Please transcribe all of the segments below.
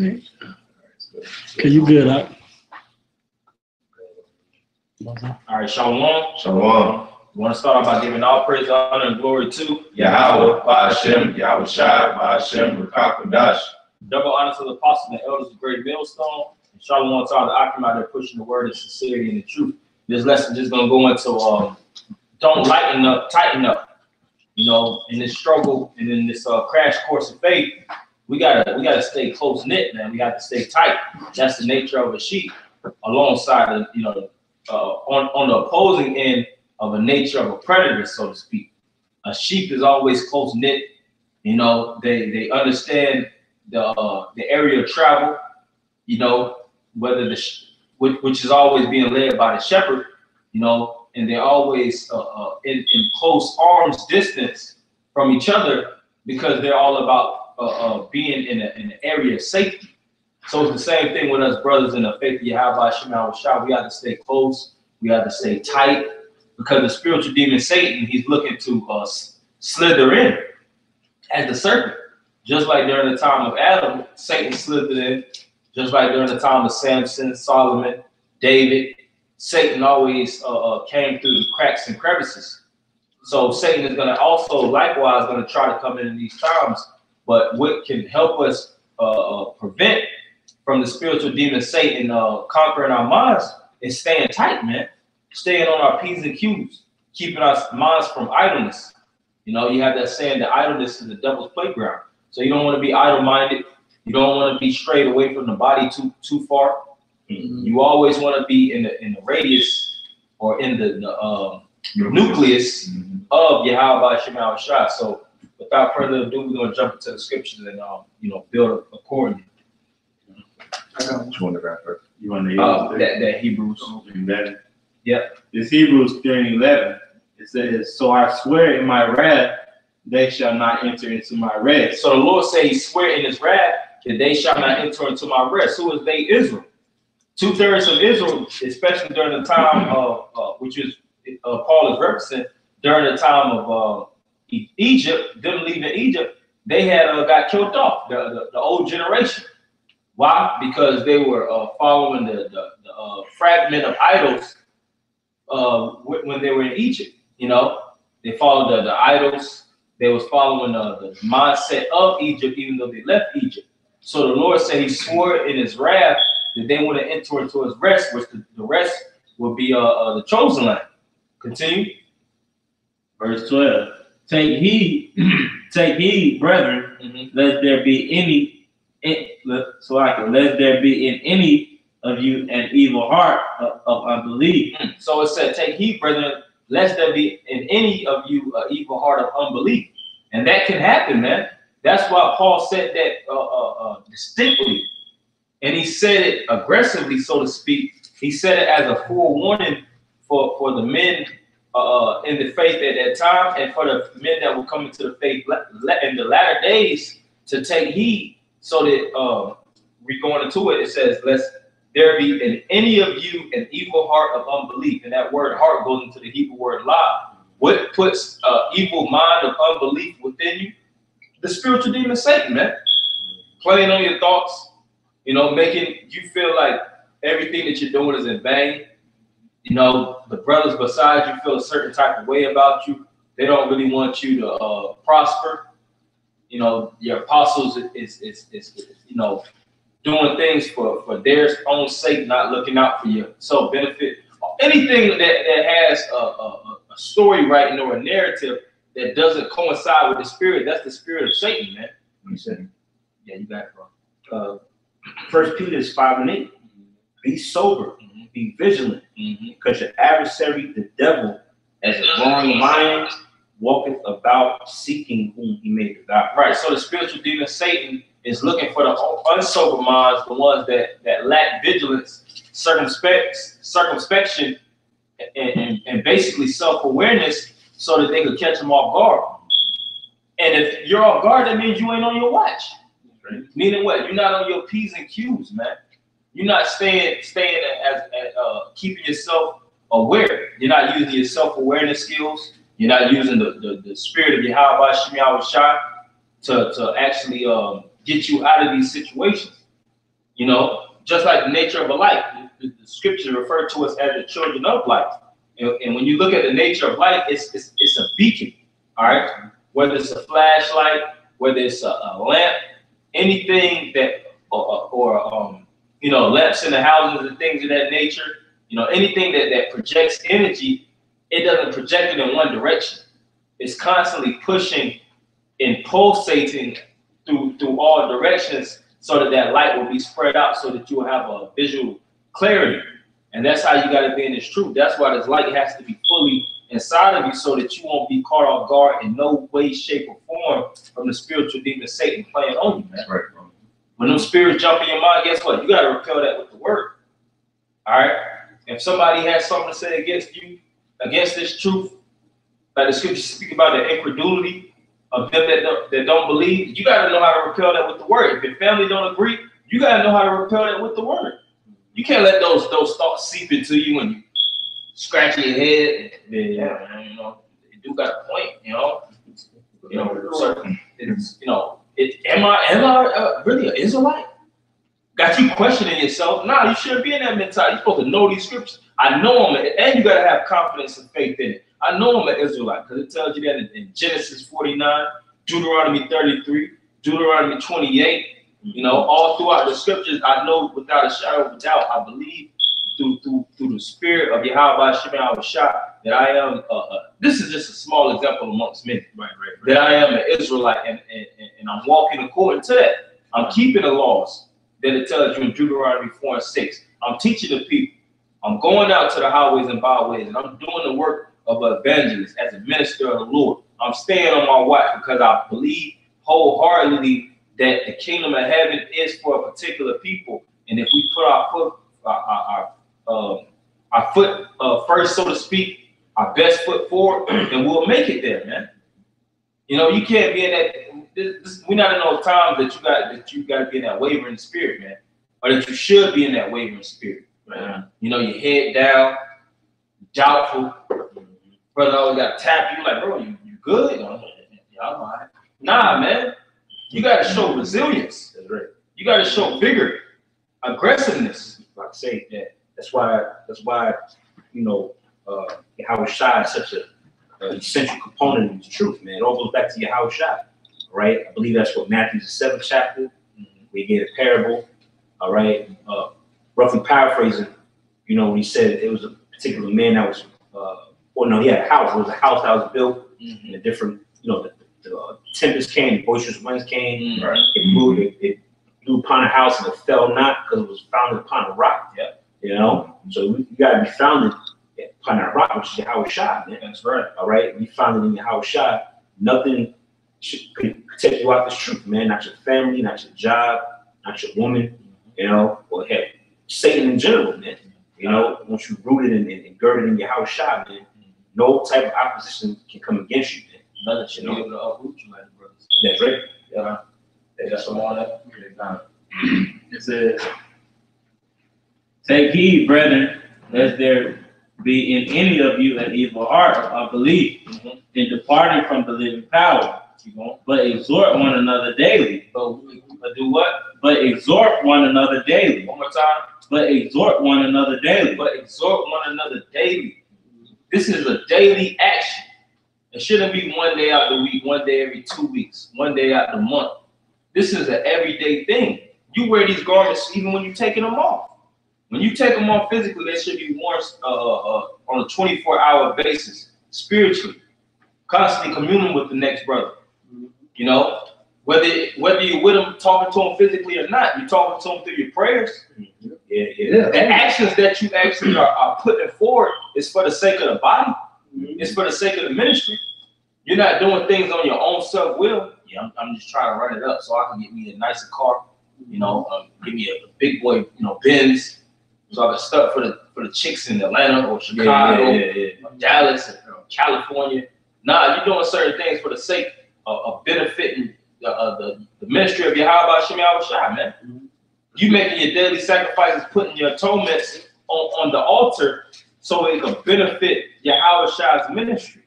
Okay. Okay, you good, huh? All right, Shalom. Shalom. We want to start off by giving all praise, honor, and glory to Yahweh, Ba'ashem, Yahweh Shai, Ba'ashem, Rakakadash. double honor to the apostles and the elders of Great Millstone. And Shalom to all the Akim out there pushing the word of sincerity and the truth. This lesson is just going to go into don't lighten up, tighten up. You know, in this struggle and in this crash course of faith, we gotta stay close knit, man. We got to stay tight. That's the nature of a sheep, alongside of, you know, on the opposing end of a nature of a predator, so to speak. A sheep is always close knit. You know, they understand the area of travel. You know, whether which is always being led by the shepherd. You know. And they're always in close arm's distance from each other because they're all about being in an area of safety. So it's the same thing with us brothers in the faith of Yahweh Shema Shah. We have to stay close. We have to stay tight because the spiritual demon Satan, he's looking to slither in as the serpent. Just like during the time of Adam, Satan slithered in. Just like during the time of Samson, Solomon, David. Satan always came through the cracks and crevices. So Satan is going to also likewise going to try to come in these times. But what can help us prevent from the spiritual demon Satan conquering our minds is staying tight, man. Staying on our P's and Q's, keeping our minds from idleness. You know, you have that saying that idleness is the devil's playground. So you don't want to be idle-minded. You don't want to be strayed away from the body too far. You always want to be in the radius or in the nucleus of Yahweh Shema Shah. So without further ado, we're going to jump into the scriptures and you know, build accordingly. Which one to grab first? You want to that Hebrews 11? Yep. It's Hebrews 3:11. It says, "So I swear in my wrath, they shall not enter into my rest." So the Lord said He swear in His wrath that they shall not enter into my rest. Who is they? Israel. 2/3 of Israel, especially during the time of which is Paul is referencing during the time of Egypt, them leaving Egypt, they had got killed off, the old generation. Why? Because they were following the fragment of idols when they were in Egypt. You know, they followed the idols. They was following the mindset of Egypt, even though they left Egypt. So the Lord said He swore in His wrath that they want to enter into His rest, which the rest will be the chosen land. Continue. Verse 12. Take heed, brethren, lest there be lest there be in any of you an evil heart of unbelief. So it said, take heed, brethren, lest there be in any of you an evil heart of unbelief. And that can happen, man. That's why Paul said that distinctly. And he said it aggressively, so to speak. He said it as a forewarning for the men in the faith at that time, and for the men that will come into the faith in the latter days to take heed. So that we're going into it. It says, "Lest there be in any of you an evil heart of unbelief." And that word "heart" goes into the Hebrew word "la." What puts evil mind of unbelief within you? The spiritual demon Satan, man. Playing on your thoughts. You know, making you feel like everything that you're doing is in vain. You know, the brothers beside you feel a certain type of way about you. They don't really want you to prosper. You know, your apostles is you know, doing things for their own sake, not looking out for your self-benefit. Anything that has a story writing or a narrative that doesn't coincide with the spirit, that's the spirit of Satan, man. What you saying? Yeah, you got it, bro. 1 Peter 5:8. Be sober, be vigilant, because your adversary, the devil, as a roaring lion, walketh about seeking whom he may devour. Right. So the spiritual demon Satan is looking for the unsober minds, the ones that lack vigilance, circumspection, and basically self-awareness, so that they could catch them off guard. And if you're off guard, that means you ain't on your watch. Right. Meaning what? You're not on your P's and Q's, man. You're not staying as keeping yourself aware. You're not using your self-awareness skills. You're not using the spirit of Yahweh Shema Shah to actually get you out of these situations. You know, just like the nature of a light, the scriptures refer to us as the children of light. And when you look at the nature of light, it's a beacon, all right? Whether it's a flashlight, whether it's a lamp, anything that, you know, lamps in the houses and things of that nature, you know, anything that projects energy, it doesn't project it in one direction. It's constantly pushing and pulsating through all directions so that light will be spread out so that you will have a visual clarity. And that's how you got to be in this truth. That's why this light has to be fully inside of you so that you won't be caught off guard in no way, shape, or form from the spiritual demon Satan playing on you, man. Right, bro. When those spirits jump in your mind, guess what? You got to repel that with the word. All right? If somebody has something to say against you, against this truth, like the scriptures speak about the incredulity of them that don't believe, you got to know how to repel that with the word. If your family don't agree, you got to know how to repel that with the word. You can't let those thoughts seep into you and you scratch your head. Yeah, you know, you do got a point, you know. So it's, you know, am I really an Israelite? Got you questioning yourself? Nah, you shouldn't be in that mentality. You're supposed to know these scriptures. I know I'm and you gotta have confidence and faith in it. I know I'm an Israelite because it tells you that in Genesis 49, Deuteronomy 33, Deuteronomy 28. You know, all throughout the scriptures, I know without a shadow of a doubt, I believe through the spirit of Yahweh Shema Shah that I am. This is just a small example amongst many. Right. That I am an Israelite and I'm walking according to that. I'm keeping the laws that it tells you in Deuteronomy 4 and 6. I'm teaching the people. I'm going out to the highways and byways, and I'm doing the work of an evangelist as a minister of the Lord. I'm staying on my watch because I believe wholeheartedly that the kingdom of heaven is for a particular people, and if we put our foot first, so to speak, our best foot forward, then we'll make it there, man. You know, you can't be in that. We're not in those times that you got to be in that wavering spirit, man, or that you should be in that wavering spirit, man. You know, your head down, doubtful. Brother always got to tap you like, bro, you good? Yeah, I'm all right. Nah, man. You got to show resilience. That's right. You got to show vigor, aggressiveness. Like I say that. That's why you know, Yahweh Shai is such an essential component of the truth, man. It all goes back to Yahweh Shai, right? I believe that's what Matthew's the 7th chapter. We get a parable, all right. Roughly paraphrasing, you know, when he said it was a particular man that was, he had a house. It was a house that was built in a different, you know, the tempest came, the boisterous winds came, right. It moved, it blew upon a house and it fell not because it was founded upon a rock. Yeah. You know, so you got to be founded upon that rock, which is Yahweh Shai, man. That's right. All right, be founded in Yahweh Shai. Nothing could take you out this truth, man. Not your family, not your job, not your woman. You know, or heck, Satan in general, man. You know, once you rooted and girded in Yahweh Shai, man, no type of opposition can come against you, man. Nothing should be able to uproot you, like the brother said. That's right. Yeah, that's all that. It says, "Take heed, brethren, lest there be in any of you an evil heart of unbelief, in departing from the living power. But exhort one another daily." But do what? But exhort one another daily. One more time. But exhort one another daily. But exhort one another daily. This is a daily action. It shouldn't be one day out the week, one day every 2 weeks, one day out the month. This is an everyday thing. You wear these garments even when you're taking them off. When you take them off physically, they should be worn on a 24-hour basis, spiritually, constantly communing with the next brother. You know, whether you're with them, talking to them physically or not, you're talking to them through your prayers. Yeah. The actions that you actually are putting forward is for the sake of the body. It's for the sake of the ministry. You're not doing things on your own self-will. Yeah, I'm just trying to run it up so I can get me a nicer car. You know, give me a big boy, you know, Benz, so I can stuff for the chicks in Atlanta or Chicago, or Dallas, or California. Nah, you're doing certain things for the sake of benefiting the ministry of Yahweh Shema Shai, man. You making your daily sacrifices, putting your atonements on the altar so it can benefit Yahweh Shai's ministry.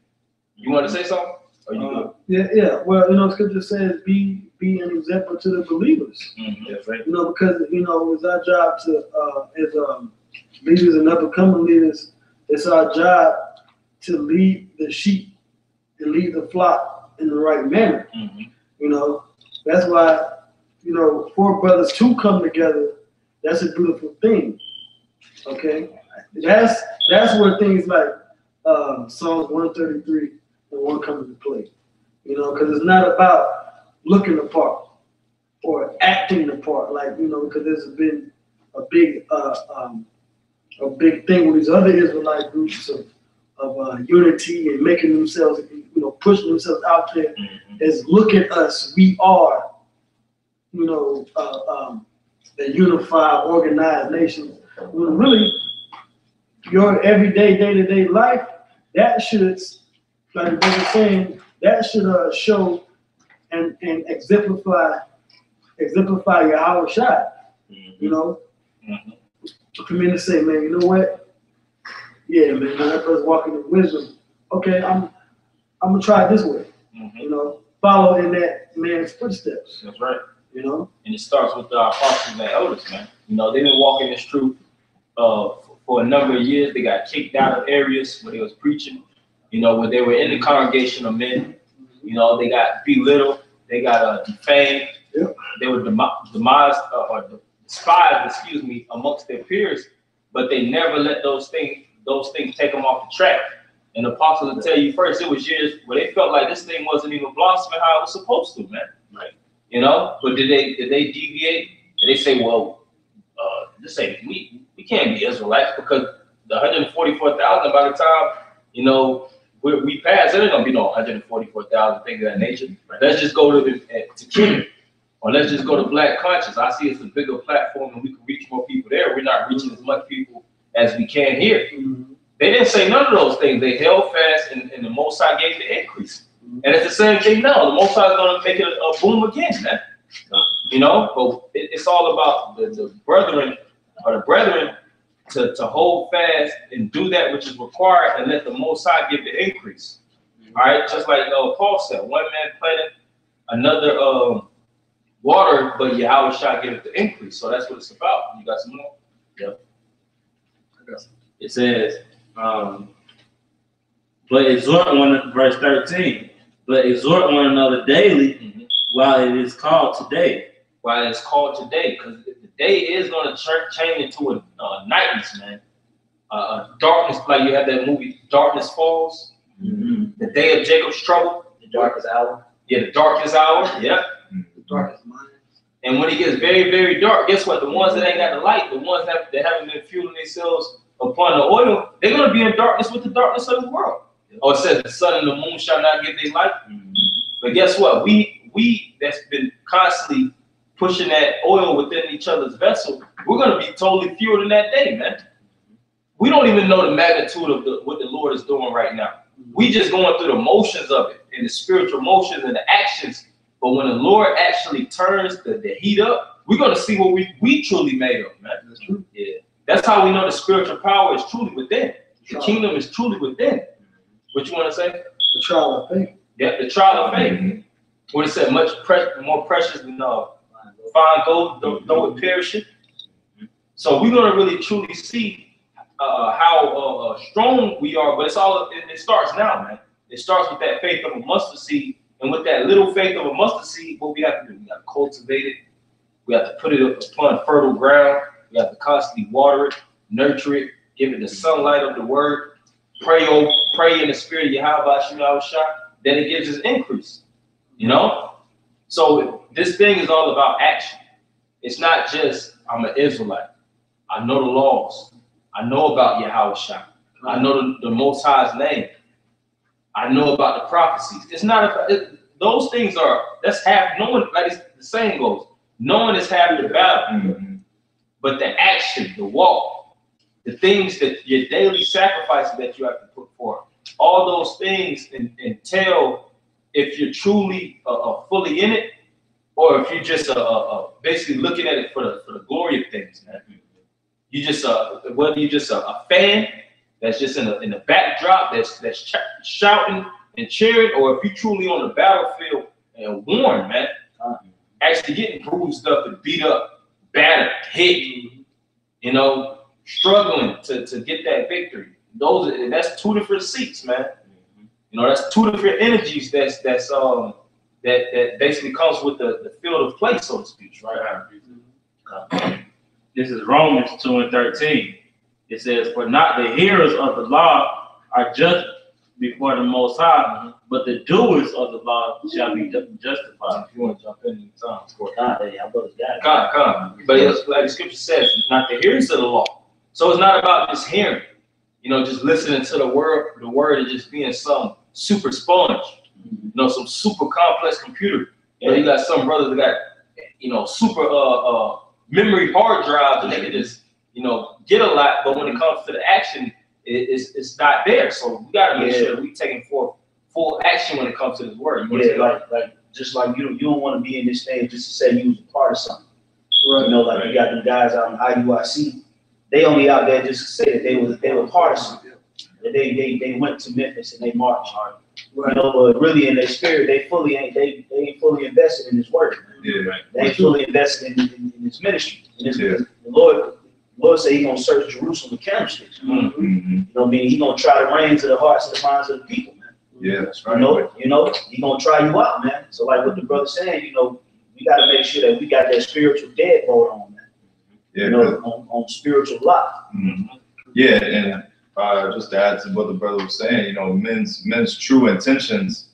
You want to say something? Or you Yeah. Well, you know, Scripture says, "Be be an example to the believers. That's right. You know, because it's our job to as leaders and up-and-coming leaders. It's our job to lead the sheep and lead the flock in the right manner. You know, that's why four brothers to come together. That's a beautiful thing. Okay, that's where things like Psalms 133 and 1 come into play. You know, because it's not about looking the part or acting the part, like because there's been a big thing with these other Israelite groups of unity and making themselves, pushing themselves out there as look at us, we are, a unified, organized nation. When really, your everyday, day-to-day life, that should, like the brother saying, that should show and exemplify your Howard shot. For me to say, man, you know what? Yeah, man, that person walking in wisdom. Okay, I'm gonna try it this way. Follow in that man's footsteps. That's right. And it starts with the apostles and elders, man. They've been walking this truth for a number of years. They got kicked out of areas where they was preaching, where they were in the congregation of men. They got belittled, they got defamed. Yep. They were despised, amongst their peers, but they never let those things take them off the track. And the apostles will tell you first, it was years where they felt like this thing wasn't even blossoming how it was supposed to, man. Right. But did they deviate? Did they say, well, just say we can't be Israelites because the 144,000 by the time we pass, there ain't gonna be no 144,000 things of that nature. Right. Let's just go to Canaan, or let's just go to Black Conscience. I see it's a bigger platform and we can reach more people there. We're not reaching as much people as we can here. They didn't say none of those things. They held fast, and the Most High gave the increase. And it's the same thing now. The Most High is going to make it a boom again, man. But it's all about the brethren to hold fast and do that which is required and let the Most High give the increase. All right, just like Paul said, one man planted, another water, but Yahweh shall give it the increase. So that's what it's about. You got some more? Yep. It says, but exhort verse 13, but exhort one another daily while it is called today. While it's called today, because the day is going to change into a nightness, man. Darkness, like you have that movie, Darkness Falls. The day of Jacob's trouble. The darkest hour. Yeah, the darkest hour. Yeah. the darkest mind. And when it gets very, very dark, guess what? The ones that ain't got the light, the ones that haven't been fueling themselves upon the oil, they're going to be in darkness with the darkness of the world. Oh, it says the sun and the moon shall not give their light. But guess what? We that's been constantly pushing that oil within each other's vessel, we're going to be totally fueled in that day, man. We don't even know the magnitude of what the Lord is doing right now. We just going through the motions of it, and the spiritual motions and the actions. But when the Lord actually turns the heat up, we're going to see what we truly made of, man. That's true. Yeah. That's how we know the spiritual power is truly within. The kingdom is truly within. What you want to say? The trial of faith. Yeah, the trial of faith. What it said, much more precious than fine gold, though it perisheth. So we're going to really truly see how strong we are, but it starts now, man. It starts with that faith of a mustard seed, and with that little faith of a mustard seed, what we have to do, we got to cultivate it. We have to put it upon fertile ground. We have to constantly water it, nurture it, give it the sunlight of the word, pray in the spirit of Yahweh Shah, then it gives us increase, So this thing is all about action. It's not just, I'm an Israelite. I know the laws. I know about Yahweh Shah. I know the Most High's name. I know about the prophecies. It's not those things that's half. No one, like the saying goes, no one is half the battle, but the action, the walk, the things that your daily sacrifices that you have to put forth, all those things entail if you're truly fully in it, or if you're just basically looking at it for the glory of things, man. You just whether you're just a fan that's just in the backdrop that's shouting and cheering, or if you're truly on the battlefield and warm, man. actually getting bruised up and beat up, battered, hit, you know, struggling to get that victory. That's two different seats, man. You know, that's two different energies that basically comes with the field of play, so to speak, right? This is Romans 2:13. It says, "For not the hearers of the law are just before the Most High, but the doers of the law shall be justified." If you want to jump in time, God. but it's like the scripture says, not the hearers of the law. So it's not about just hearing, you know, just listening to the word and just being some super sponge, you know, some super complex computer. And you got some brothers that got, you know, super memory hard drives, and they can just, you know, get a lot. But when it comes to the action, it's not there. So we gotta make sure that we taking full action when it comes to this word. Just like you don't want to be in this stage just to say you was a part of something. Right. You know, like you got them guys out in IUIC. They only out there just to say that they were part of something. That they went to Memphis and they marched. Right. You know, but really in their spirit, they ain't fully invested in His word. Yeah, right. They ain't fully invested in His ministry. The Lord said He gonna search Jerusalem with candlesticks. You know what I mean? He gonna try to reign to the hearts and the minds of the people, man. Yeah, that's right. You know, He gonna try you out, man. So like what the brother saying, you know, we gotta make sure that we got that spiritual deadbolt on, man. Yeah, you know, on spiritual life. Yeah, and just to add to what the brother was saying, you know, men's true intentions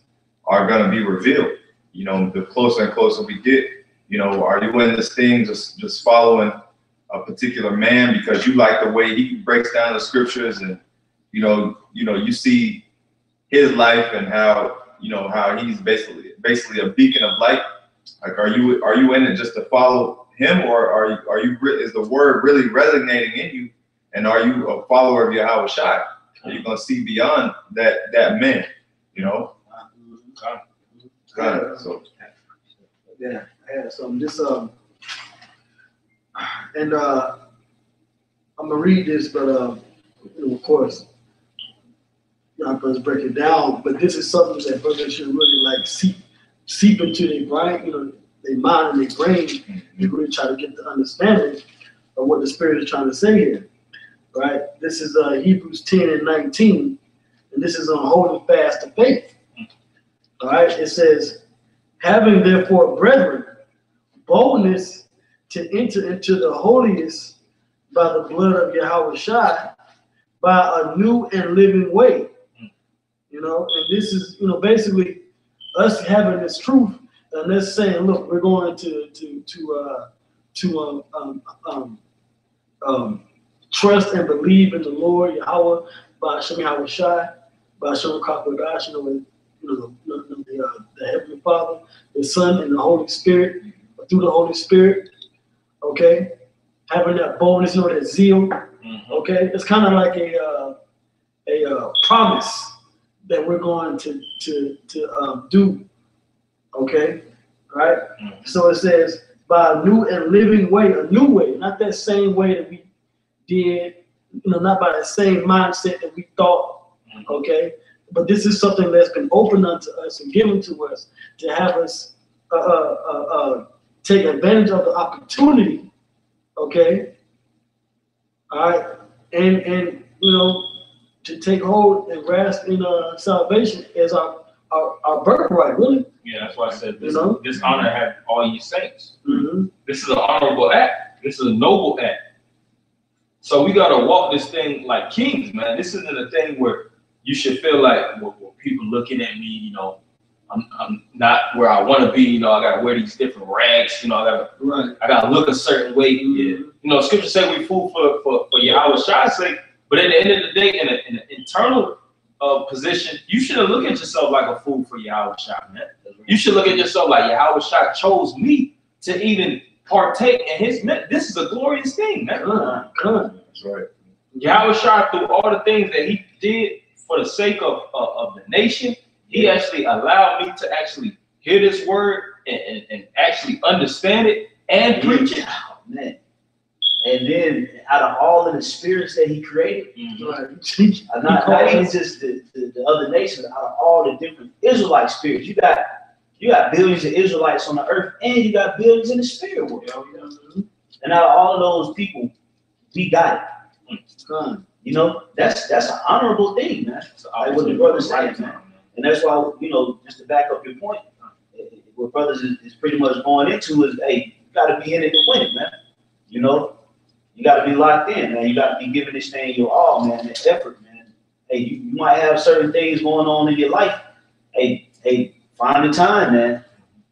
are gonna be revealed. You know, the closer and closer we get, you know, are you in this thing just following a particular man because you like the way he breaks down the scriptures, and you see his life and how he's basically a beacon of light? Like, are you in it just to follow him, or is the word really resonating in you, and are you a follower of Yahweh Shai? Are you gonna see beyond that man? You know. So. Yeah, I had some just and I'm gonna read this, but you know, of course, not gonna break it down. But this is something that brothers should really like seep into their brain, you know, their mind and their brain. You really try to get the understanding of what the Spirit is trying to say here, right? This is Hebrews 10:19, and this is on holding fast to faith. All right, it says, "Having therefore, brethren, boldness to enter into the holiest by the blood of Yahweh Shai, by a new and living way." You know, and this is, you know, basically us having this truth, and us saying, look, we're going to trust and believe in the Lord Yahweh by Hashem Yahweh Shai, by Hashem Kakodash, the Heavenly Father, the Son, and the Holy Spirit, through the Holy Spirit. Okay, having that boldness, you know, that zeal. Okay, it's kind of like a promise that we're going to do. Okay, right? So it says, by a new and living way, a new way, not that same way that we did, you know, not by the same mindset that we thought. Okay, but this is something that's been opened unto us and given to us to have us take advantage of the opportunity. Okay, all right, and you know, to take hold and grasp in salvation as our birthright, really. Yeah, that's why I said this. You know? This honor have all you saints. This is an honorable act. This is a noble act. So we gotta walk this thing like kings, man. This isn't a thing where you should feel like, well, people looking at me, you know, I'm not where I want to be. You know, I gotta wear these different rags. You know, I gotta look a certain way. You know, Scripture say we fool for Yahweh Shai's sake. But at the end of the day, in an internal position, you shouldn't look at yourself like a fool for Yahweh Shai, man. You should look at yourself like Yahweh Shai chose me to even partake in His. This is a glorious thing, man. That's right. Yahweh Shai, through all the things that He did for the sake of the nation, He actually allowed me to actually hear this word and actually understand it and preach it. Oh, man. And then out of all of the spirits that He created, not even just the other nations, out of all the different Israelite spirits, you got You got billions of Israelites on the earth, and you got billions in the spirit world. And out of all of those people, we got it. You know, that's an honorable thing, man. Like what the brother's saying, man. And that's why, you know, just to back up your point, what brothers is pretty much going into is, hey, you got to be in it to win it, man. You know, you got to be locked in, man. You got to be giving this thing your all, man, that effort, man. Hey, you might have certain things going on in your life. Hey, find the time, man.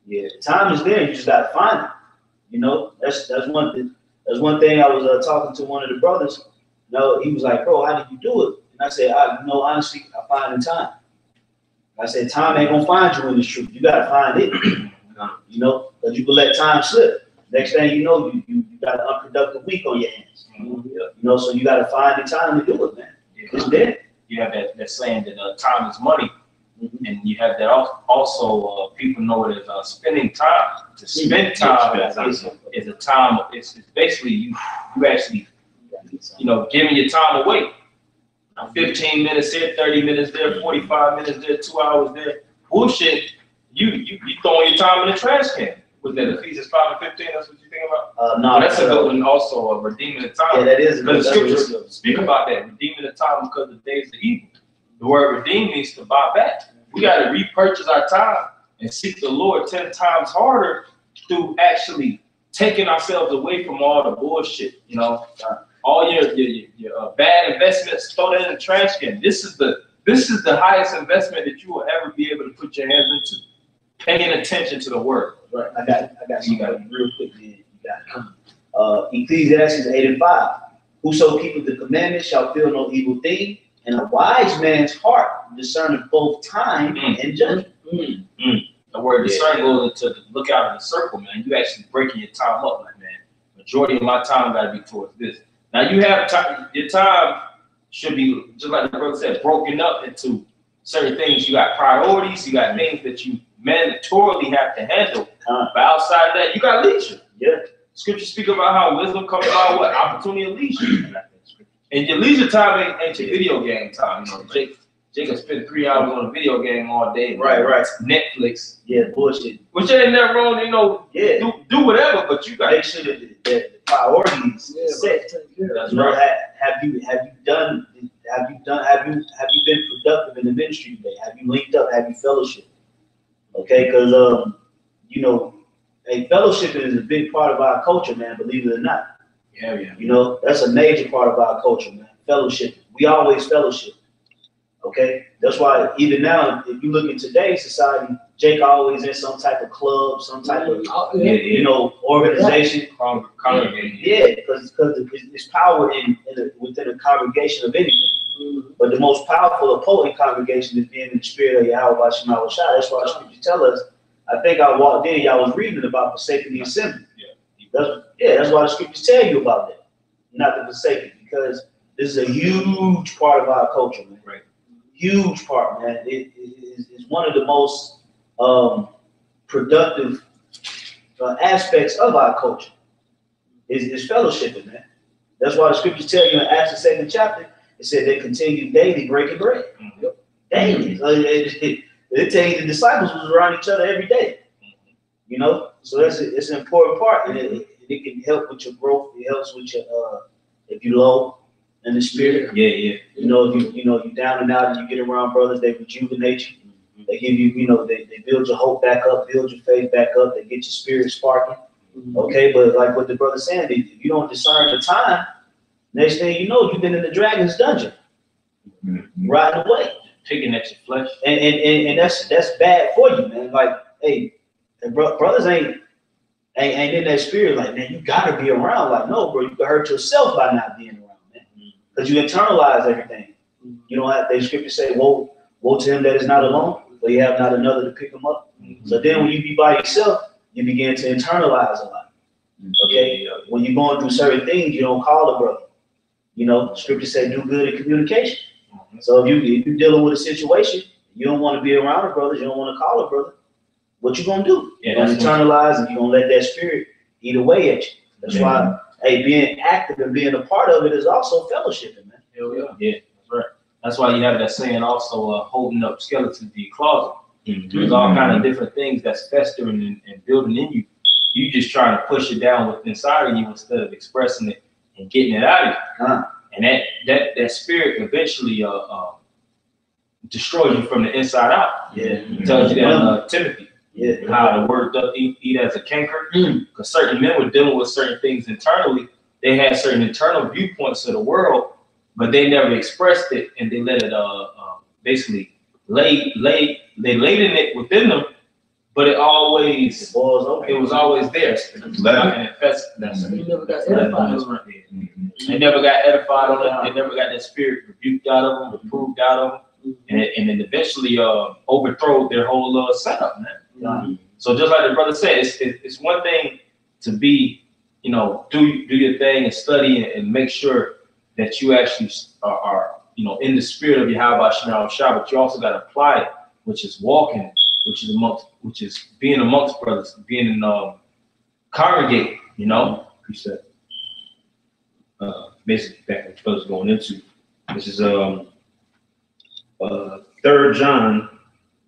Yeah, the time is there. You just got to find it. You know, that's one thing. That's one thing. I was talking to one of the brothers. You know, he was like, bro, how did you do it? And I said, you know, honestly, I find the time. I said, time ain't gonna find you in this truth. You gotta find it. You know, because you can let time slip. Next thing you know, you got an unproductive week on your hands. You know, so you gotta find the time to do it, man. It's there. You have that saying that time is money, and you have that also. People know it as spending time. To spend time is a time. It's basically you actually, you know, giving your time away. 15 minutes here, 30 minutes there, 45 minutes there, 2 hours there. Bullshit. You throwing your time in the trash can. Was that Ephesians 5:15? That's what you think about? No, that's a good one. Also, redeeming the time. Yeah, that is. Because the scriptures speak about that, redeeming the time because the days are evil. The word redeem means to buy back. We got to repurchase our time and seek the Lord 10 times harder through actually taking ourselves away from all the bullshit. You know. All your bad investments, throw that in the trash can. This is the highest investment that you will ever be able to put your hands into. Paying attention to the word. Right. I got you real quick, man. You got it. Ecclesiastes 8:5. Whoso keepeth the commandments shall feel no evil thing, and a wise man's heart discerneth both time and judgment. The word discern goes into the look out in the circle, man. You actually breaking your time up, like, man. Majority of my time got to be towards this. Now you have time. Your time should be, just like the brother said, broken up into certain things. You got priorities. You got things that you mandatorily have to handle. But outside that, you got leisure. Yeah. Scripture speak about how wisdom comes about what? Opportunity and leisure. And your leisure time ain't your video game time. You know, Jacob spent 3 hours on a video game all day. Right. Netflix. Yeah, bullshit. Which ain't never wrong, you know. Yeah. Do whatever, but you got make sure that the priorities set. That's you know, right. Have you been productive in the ministry today? Have you linked up? Have you fellowship? Okay, because you know, fellowship is a big part of our culture, man. Believe it or not. Yeah. You know, that's a major part of our culture, man. Fellowship. We always fellowship. Okay, that's why even now, if you look in today's society, Jake always in some type of club, some type of you know, organization. Congregation. Yeah, because there's power within a congregation of anything. But the most powerful or potent congregation is being in the spirit of Yahweh Shema Shah. That's why the scriptures tell us. I think I walked in, y'all was reading about forsaking the assembly. That's why the scriptures tell you about that, not to forsake it, because this is a huge part of our culture, man. Right. Huge part, man. It's one of the most productive aspects of our culture is fellowshipping, man. That's why the scriptures tell you in Acts the 2nd chapter, it said they continue daily breaking bread. Daily. They tell you the disciples was around each other every day. You know, so it's an important part, and it can help with your growth. It helps with your if you low in the spirit. Yeah. You know, if you down and out, and you get around brothers, they rejuvenate you. They give you, you know, they build your hope back up, build your faith back up. They get your spirit sparking. Okay, but like what the brother said, if you don't discern the time, next thing you know, you've been in the dragon's dungeon, riding away, picking at your flesh, and that's bad for you, man. Like, hey, brothers ain't in that spirit. Like, man, you gotta be around. Like, no, bro, you can hurt yourself by not being around, man, because you internalize everything. You know, the scriptures say, "Woe to him that is not alone, for you have not another to pick him up." So then, when you be by yourself, you begin to internalize a lot. Okay, when you're going through certain things, you don't call a brother. You know, scripture say do good in communication. So if you're dealing with a situation, you don't want to be around a brother, you don't want to call a brother, what you gonna do? You're gonna internalize, and you're gonna let that spirit eat away at you. That's why, hey, being active and being a part of it is also fellowshipping, man. Yeah, that's right. That's why you have that saying also, holding up skeletons in your closet. There's all kind of different things that's festering and building in you. You just trying to push it down with inside of you instead of expressing it and getting it out of you. And that spirit eventually destroys you from the inside out. Yeah. It tells you that Timothy. Yeah. How the word doth eat as a canker. Because certain men were dealing with certain things internally. They had certain internal viewpoints of the world, but they never expressed it, and they let it basically they laid in it within them, but it always it was always there. And it They never got edified. They never got edified on it. They never got that spirit rebuked out of them, reproved out of them, and then eventually overthrow their whole setup, man. So just like the brother said, it's one thing to be, do your thing and study and make sure that you actually are in the spirit of Yahweh Shema Shah, but you also got to apply it, which is walking, which is being amongst brothers, being in congregate, you said. Basically, back what brothers going into. This is 3 John,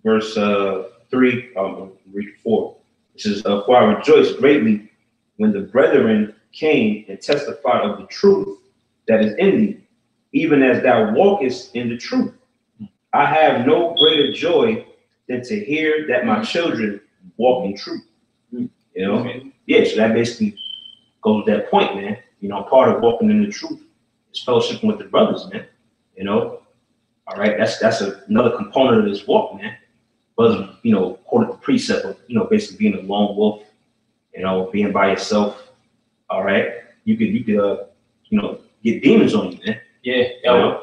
verse 3, read 4. It says, "For I rejoiced greatly when the brethren came and testified of the truth that is in thee, even as thou walkest in the truth. I have no greater joy than to hear that my children walk in truth." Yeah, so that basically goes to that point, man. Part of walking in the truth is fellowshipping with the brothers, man. All right, that's another component of this walk, man. But according to the precept of basically being a lone wolf, being by yourself. All right, you could get demons on you, man. Yeah,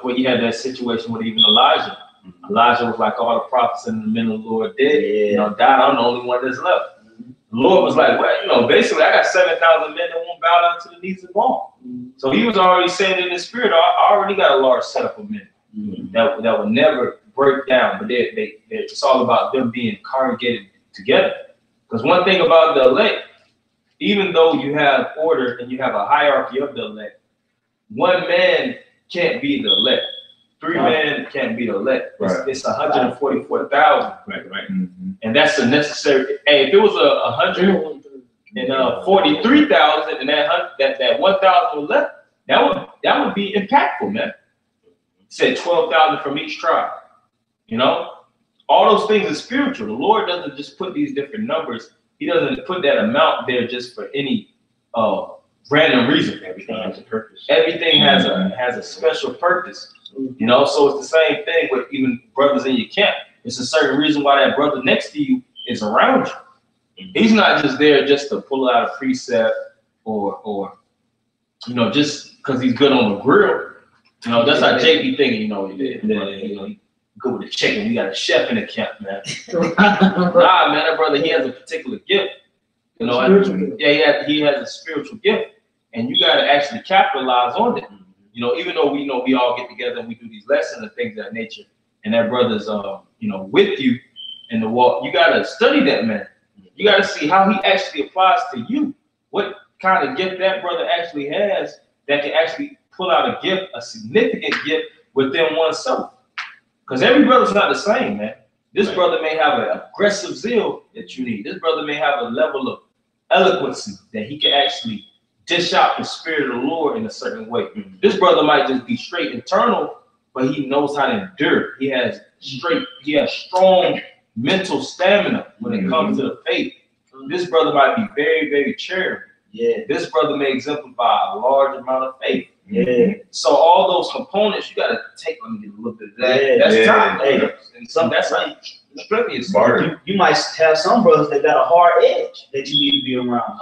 when you had that situation with even Elijah. Elijah was like all the prophets and the men of the Lord did. Died. I'm the only one that's left. The Lord was like, well, basically, I got 7,000 men that won't bow down to the knees of God. So he was already saying in the spirit, I already got a large setup of men that will never break down. But it's all about them being congregated together. Because one thing about the elect, even though you have order and you have a hierarchy of the elect, one man can't be the elect. 3 men can't be the elect. It's 144,000. Right. And that's a necessary. Hey, if it was 143,000 and that 1,000 was left, that would be impactful, man. It said 12,000 from each tribe. All those things are spiritual. The Lord doesn't just put these different numbers. He doesn't put that amount there just for any random reason. Everything has a purpose. Everything has a special purpose. So it's the same thing with even brothers in your camp. It's a certain reason why that brother next to you is around you. He's not just there just to pull out a precept or just because he's good on the grill. That's how JP thinking. He go with the chicken. We got a chef in the camp, man. Nah, man, that brother, he has a particular gift. He has a spiritual gift, and you got to actually capitalize on it. Even though we know we all get together and we do these lessons and things of that nature, and that brother's with you in the walk, you gotta study that man. You gotta see how he actually applies to you. What kind of gift that brother actually has that can actually pull out a gift, a significant gift within oneself. Because every brother's not the same, man. This brother may have an aggressive zeal that you need. This brother may have a level of eloquency that he can actually dish out the spirit of the Lord in a certain way. This brother might just be straight internal, but he knows how to endure. He has strong mental stamina when it comes to the faith. This brother might be very, very charitable. This brother may exemplify a large amount of faith. So all those components, you gotta take. Let me get a little bit of that. That's time. And that's how you strengthen yourself. You might have some brothers that got a hard edge that you need to be around.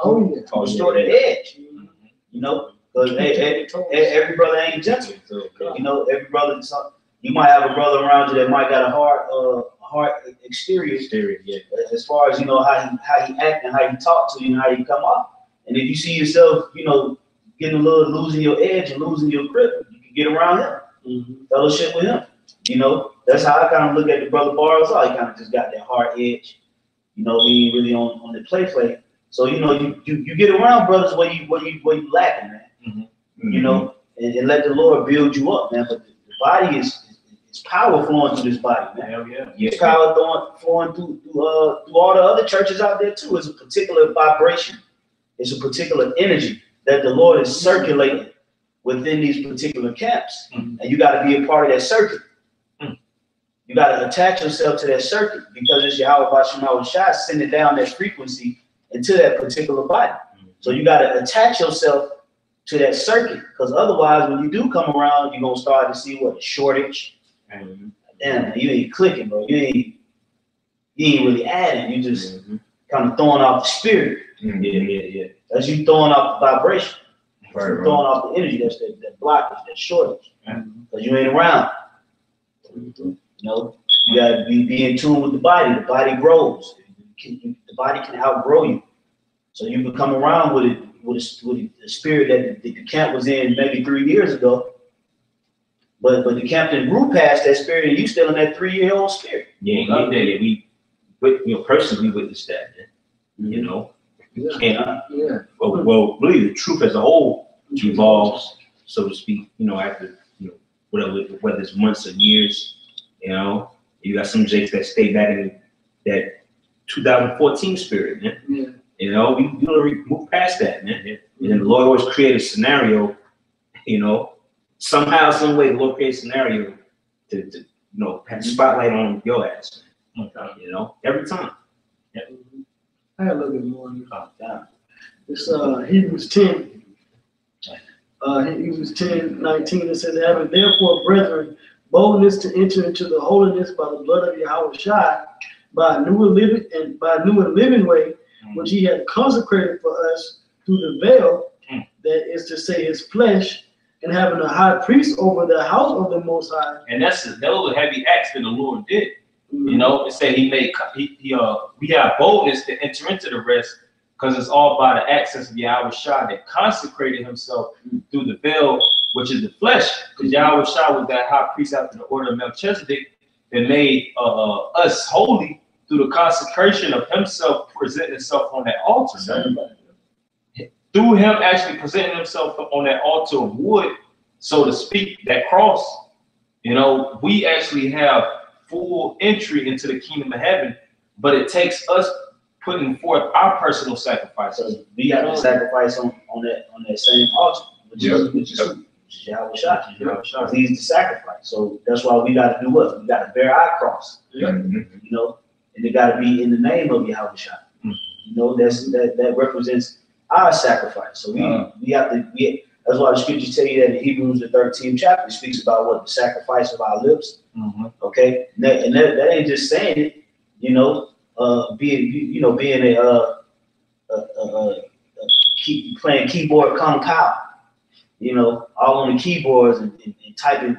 Restore that edge. Because every brother ain't gentle. Every brother. You might have a brother around you that might got a hard exterior. As far as how he act and how he talk to you and how you come off. And if you see yourself, getting a little losing your edge and losing your grip, you can get around him, fellowship with him. That's how I kind of look at the brother Barnes. He kind of just got that hard edge. He ain't really on the play. So you get around brothers where you lacking, man. And let the Lord build you up, man. But the body is It's power flowing through this body, man. Hell yeah. It's power flowing through all the other churches out there too. It's a particular vibration. It's a particular energy that the Lord is circulating within these particular camps. And you got to be a part of that circuit. You got to attach yourself to that circuit because it's Yahweh Bashim Shai sending down that frequency into that particular body. So you got to attach yourself to that circuit because otherwise, when you do come around, you're going to start to see what? A shortage. Damn, man, you ain't clicking, bro. You ain't really adding. You just kind of throwing off the spirit. Yeah. That's you throwing off the vibration. Right, You're throwing off the energy. That's that blockage, that shortage. Because you ain't around. You know, you gotta be in tune with the body. The body grows. The body can outgrow you. So you can come around with it with the spirit that the camp was in maybe 3 years ago. But the camp that grew past that spirit, and you still in that 3-year-old spirit. We personally witnessed that, man. You know, well, really, the truth as a whole evolves, so to speak. You know, after whether it's months or years. You know, you got some jakes that stay back in that 2014 spirit, man. You know, we move past that, man. And then the Lord always created a scenario, you know, somehow, some way, the Lord created a scenario to have a spotlight on your ass, man. You know, every time. I had a little bit more. It's Hebrews 10. Hebrews 10:19. It says, "Having therefore, brethren, boldness to enter into the holiness by the blood of Yahweh Shai, by a new and living way, which He had consecrated for us through the veil, that is to say, His flesh, and having a high priest over the house of the Most High." And those are heavy acts that the Lord did. You know, it said we have boldness to enter into the rest because it's all by the access of Yahweh Shai that consecrated Himself through the veil, which is the flesh. Because Yahweh Shai was that high priest after the order of Melchizedek that made us holy through the consecration of Himself presenting Himself on that altar. Through Him actually presenting Himself on that altar of wood, so to speak, that cross, you know, we actually have full entry into the kingdom of heaven, but it takes us putting forth our personal sacrifices. So we got to sacrifice on that same altar, which is Yahweh Shai. He's the sacrifice. So that's why we got to do what? We got to bear our cross. You know, and it got to be in the name of Yahweh Shai. You know, that represents our sacrifice. So we have to get. That's why the scriptures tell you that in Hebrews the 13th chapter it speaks about what the sacrifice of our lips. Okay, and that ain't just saying it. You know, being playing keyboard kung pao. You know, all on the keyboards and typing.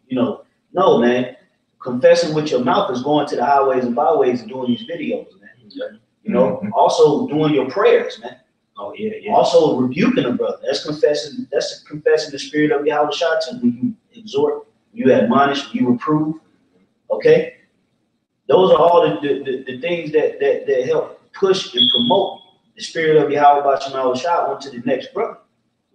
No, man. Confessing with your mouth is going to the highways and byways and doing these videos, man. You know, also doing your prayers, man. Also rebuking a brother. That's confessing the spirit of Yahweh Shai too. When you exhort, you admonish, you reprove. Okay? Those are all the things that help push and promote the spirit of Yahweh Shai onto the next brother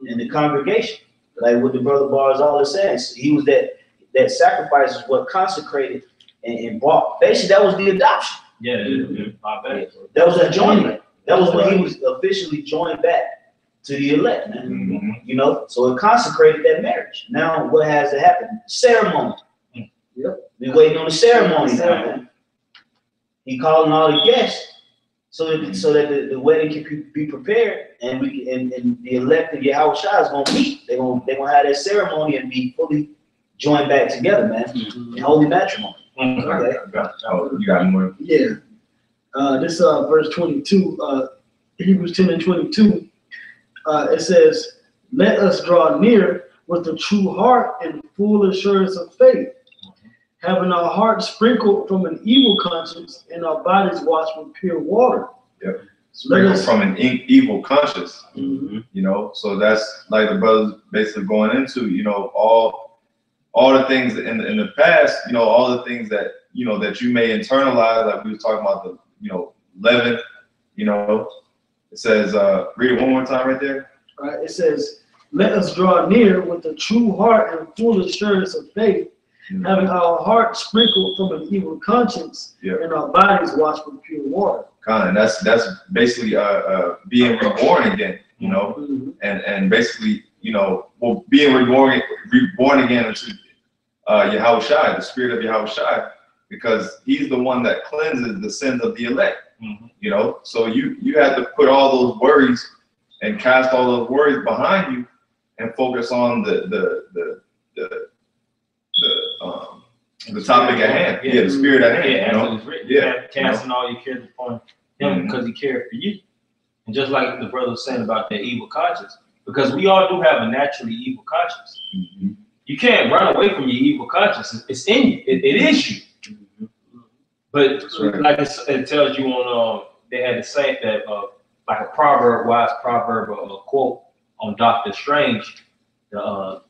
in the congregation. Like what the brother Barzal is saying. He was that sacrifice is what consecrated and brought. Basically, that was the adoption. That was a joining. That was when he was officially joined back to the elect, man. You know, so it consecrated that marriage. Now, what has to happen? Ceremony. We're waiting on the ceremony now, man. He calling all the guests so that the wedding can be prepared, and the elect of Yahweh Shai is gonna meet. They're gonna have that ceremony and be fully joined back together, man. In holy matrimony. Okay. You got more? Yeah. This verse 22, Hebrews 10:22. It says, "Let us draw near with a true heart and full assurance of faith, having our hearts sprinkled from an evil conscience and our bodies washed with pure water." Sprinkled from an evil conscience. You know, so that's like the brothers basically going into, you know, all the things in the past, you know, all the things that, you know, that you may internalize, like we were talking about the, you know, leaven, you know. It says, read it one more time right there. Right. It says, "Let us draw near with a true heart and full assurance of faith, having our hearts sprinkled from an evil conscience, and our bodies washed with pure water. That's basically being reborn again, you know, and basically, you know, well, being reborn again into Yahushua, the spirit of Yahushua, because he's the one that cleanses the sins of the elect. You know, so you have to put all those worries and cast all those worries behind you and focus on the topic at hand. Yeah, the spirit at hand. Yeah, you know? it's written. Casting all your cares upon him because he cared for you. And just like the brother was saying about that evil conscience, because we all do have a naturally evil conscience. You can't run away from your evil conscience. It's in you. It is you. But like it tells you on, they had the same that like a proverb, wise proverb, or a quote on Dr. Strange, the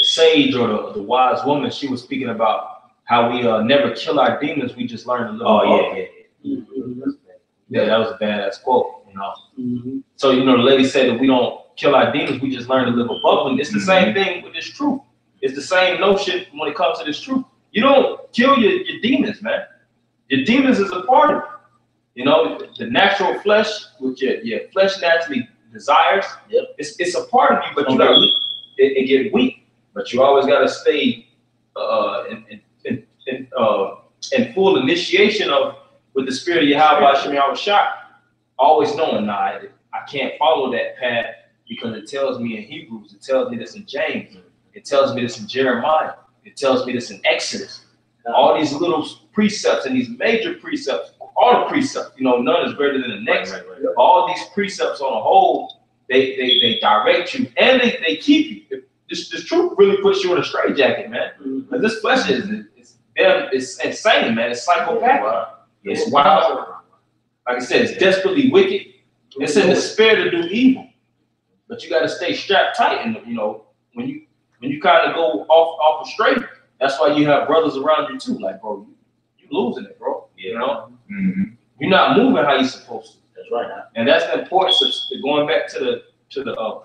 sage or the wise woman. She was speaking about how we never kill our demons. We just learn to live. Oh yeah. Yeah, that was a badass quote. You know. So you know, the lady said that we don't kill our demons. We just learn to live above them. It's the same thing with this truth. It's the same notion when it comes to this truth. You don't kill your demons, man. Your demons is a part of it. You know, the natural flesh, which your flesh naturally desires, it's a part of you, but you gotta it get weak. But you always gotta stay in full initiation of with the spirit of Yahweh Shah, always knowing, nah, I can't follow that path because it tells me in Hebrews, it tells me this in James, it tells me this in Jeremiah, it tells me this in Exodus. All these little precepts and these major precepts, all the precepts, you know, none is greater than the next. All these precepts on a whole, they direct you and they keep you. This truth really puts you in a straitjacket, man. But this flesh it's insane, man. It's psychopathic. It's wild. Like I said, it's desperately wicked. It's in the spirit to do evil. But you got to stay strapped tight, and you know when you kind of go off a straight. That's why you have brothers around you too. Like, bro, you losing it, bro. You know, you're not moving how you're supposed to. That's right. And that's the importance of going back to the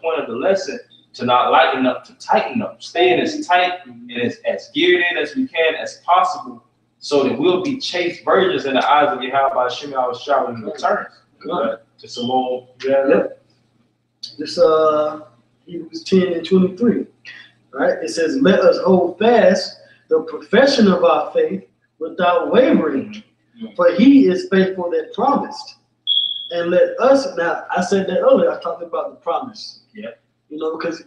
point of the lesson, to not lighten up, to tighten up, staying as tight and as geared in as we can as possible, so that we'll be chaste virgins in the eyes of Yahweh Shem Yahushua when he returns. To some more, This Hebrews 10 and 23. Right? It says, "Let us hold fast the profession of our faith without wavering, for he is faithful that promised. And let us," now I said that earlier, I talked about the promise. Yeah. You know, because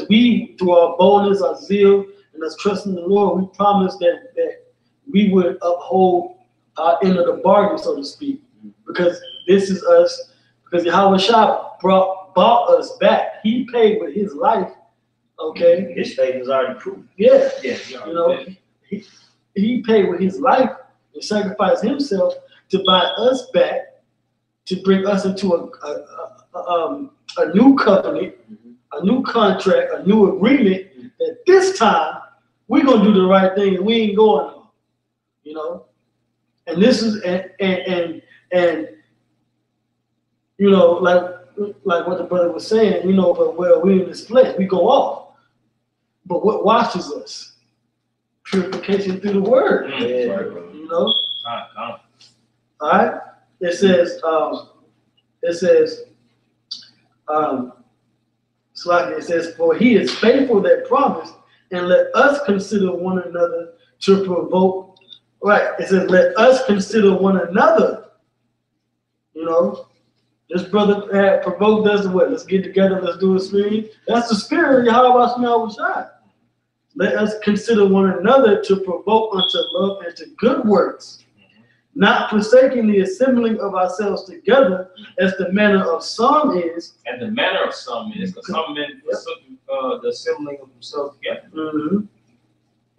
we, through our boldness, our zeal, and us trusting the Lord, we promised that we would uphold our end of the bargain, so to speak. Because this is us, because Yahweh Shah bought us back. He paid with his life. Okay. His faith is already proven. Yeah. you know, he paid with his life and sacrificed himself to buy us back, to bring us into a new covenant, a new contract, a new agreement, that this time we're gonna do the right thing and we ain't going on. You know? And this is and you know, like what the brother was saying, you know, but well, we're in this flesh, we go off. But what washes us? Purification through the word. You know? All right? It says, "For he is faithful that promised, and let us consider one another to provoke." Right. It says, "Let us consider one another." You know? This brother had provoked us to what? Let's get together, let's do a stream. That's the spirit of Yahweh. Let us consider one another to provoke unto love and to good works, not forsaking the assembling of ourselves together, as the manner of some is. And the manner of some is, because some men the assembling of themselves together.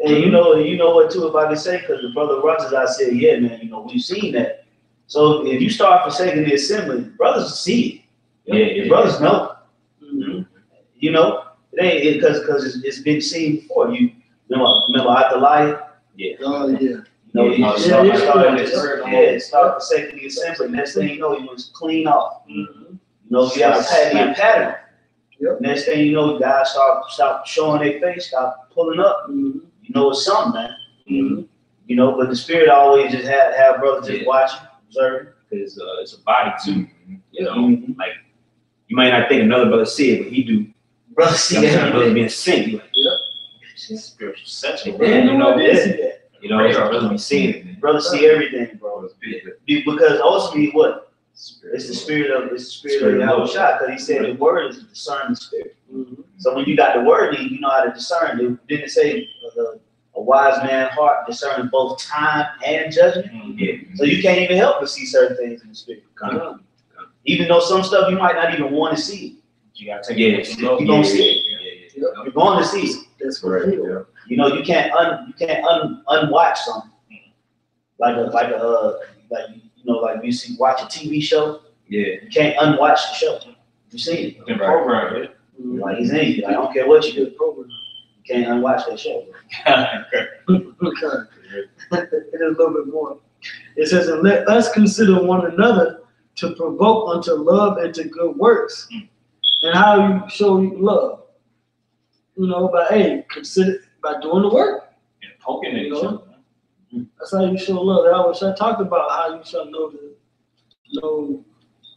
And you know what too, if I can say, because the brother runs, I said, yeah, man, you know, we've seen that. So if you start forsaking the assembly, brothers see it. Yeah, brothers know. You know, it ain't because it's been seen before. You remember Athaliah? Yeah. Oh yeah. You know, start forsaking the assembly. Next thing you know, he was clean off. You know, you have a pattern. Next thing you know, guys stop showing their face, stop pulling up. You you know it's something, man. Mm-hmm. You know, but the spirit always just have brothers just watching, observing. Because it's a body too. You know, Mhm. like you might not think another brother see it, but he do. Brother, see Sometimes that. brothers being sent. You like, Yeah. it's spiritual section. Yeah, You know, yeah. you know, brothers be seeing it. Brother, see everything, bro. Because ultimately, what? It's the spirit of Yahweh Shah, because he said the word is a discerning spirit. Mm-hmm. So when you got the word, you know how to discern. Didn't it say a wise man's heart discerning both time and judgment? Yeah. So you can't even help but see certain things in the spirit. Even though some stuff you might not even want to see, You gotta take it. you're gonna see it. Yeah. You're going to see it. That's Right, correct. yeah. You know, you can't unwatch something like you see watch a TV show. Yeah. You can't unwatch the show. You see it. The program, yeah. Mm-hmm. Like he's in you. Like, I don't care what you do. You can't unwatch that show. It is a little bit more. It says, and let us consider one another to provoke unto love and to good works. And how you show love, you know, by doing the work. And poking at each other. That's how you show love. I wish I talked about how you shall know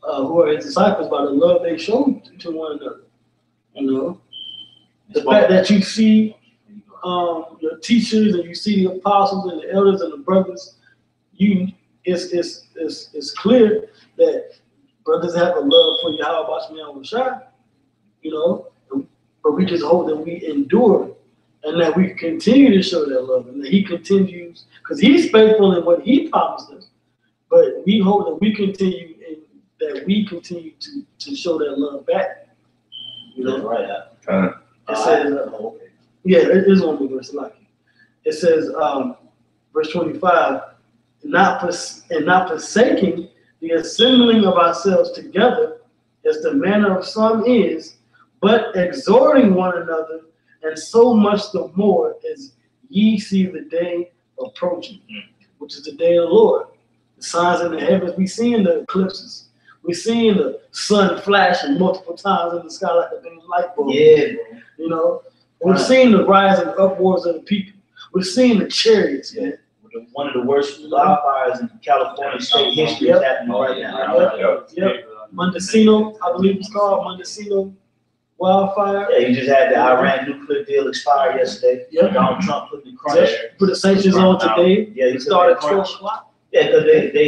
who are his disciples by the love they show to one another. You know, the fact that you see your teachers and you see the apostles and the elders and the brothers, it's clear that brothers have a love for Yahweh Shai, you know, but we just hope that we endure and that we continue to show that love and that he continues, because he's faithful in what he promised us, but we hope that we continue and that we continue to show that love back. You know, Right. it says, yeah, it is one more verse like it. It says, verse 25, not forsaking the assembling of ourselves together, as the manner of some is, but exhorting one another, and so much the more as ye see the day approaching, which is the day of the Lord. The signs in the heavens, we seeing the eclipses. We seeing the sun flashing multiple times in the sky like a big light bulb. Yeah, You know, we're seeing the rise and upwards of the people. We're seeing the chariots, man. one of the worst wildfires in California state history is happening right now. Yep. Mendocino, I believe it's called Mendocino wildfire. Yeah, you just had the Iran nuclear deal expire yesterday. Yep. Donald Trump put the crunch. Put the sanctions on today. Yeah, he It started at put the 12 crunch. o'clock. Yeah, because they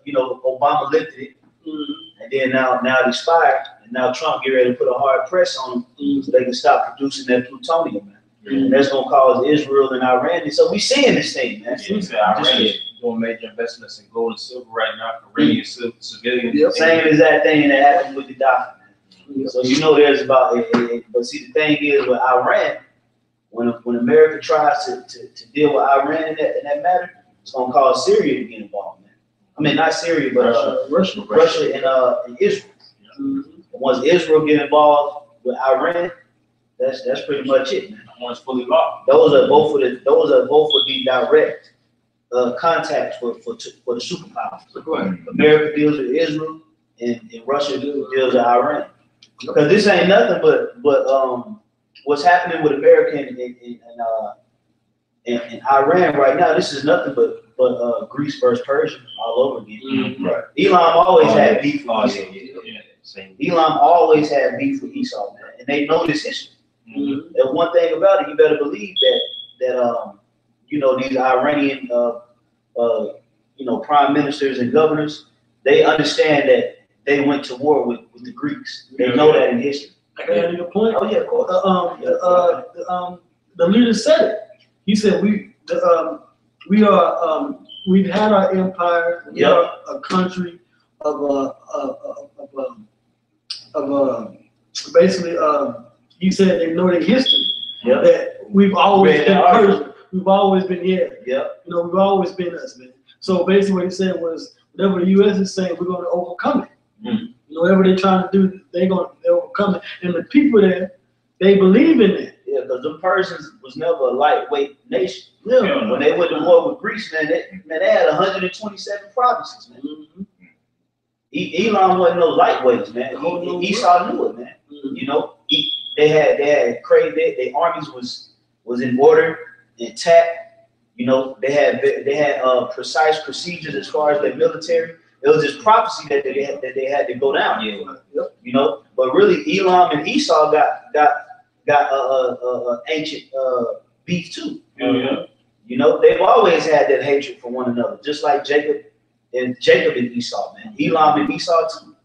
you know, Obama lifted it, and then now it expired, and now Trump get ready to put a hard press on them so they can stop producing that plutonium, man. And that's gonna cause Israel and Iran. And so we seeing this thing, man. He said Iran is doing major investments in gold and silver right now for Iranian civilians. Yep. Same exact thing that happened with the Gaddafi. So you know there's about it. But see, the thing is with Iran, when America tries to deal with Iran in that matter, it's gonna cause Syria to get involved, man. I mean, not Syria, but Russia and Israel. And once Israel get involved with Iran, that's pretty much it, man. One's fully locked. Those are both for the direct contacts for the superpowers. America deals with Israel, and Russia deals with Iran. Because this ain't nothing but what's happening with America and Iran right now. This is nothing but Greece versus Persia all over again. Right. Elam always had beef with Esau. Yeah. Elam always had beef with Esau, man, and they know this history. And one thing about it, you better believe that you know, these Iranian prime ministers and governors, they understand that they went to war with the Greeks. They know that in history. I got any point? Oh yeah, of course. The leader said it. He said we've had our empire. We are a country of basically. He said they know their history. Yep. That we've always been Persia. We've always been here. Yep. You know, we've always been us, man. So basically, what he said was, whatever the U.S. is saying, we're going to overcome it. You know, whatever they're trying to do, they're overcome it. And the people there, they believe in it. Yeah, because the Persians was never a lightweight nation. Yeah. When they went to war with Greece, man, they had 127 provinces, man. Elam wasn't no lightweights, man. Esau knew it, man. You know, their armies was was in order, intact. You know, they had precise procedures as far as their military. It was just prophecy that they had to go down. Yeah. You know, but really Elam and Esau got ancient beef too. Yeah. You know, they've always had that hatred for one another, just like Jacob and Esau, man. Elam and Esau too.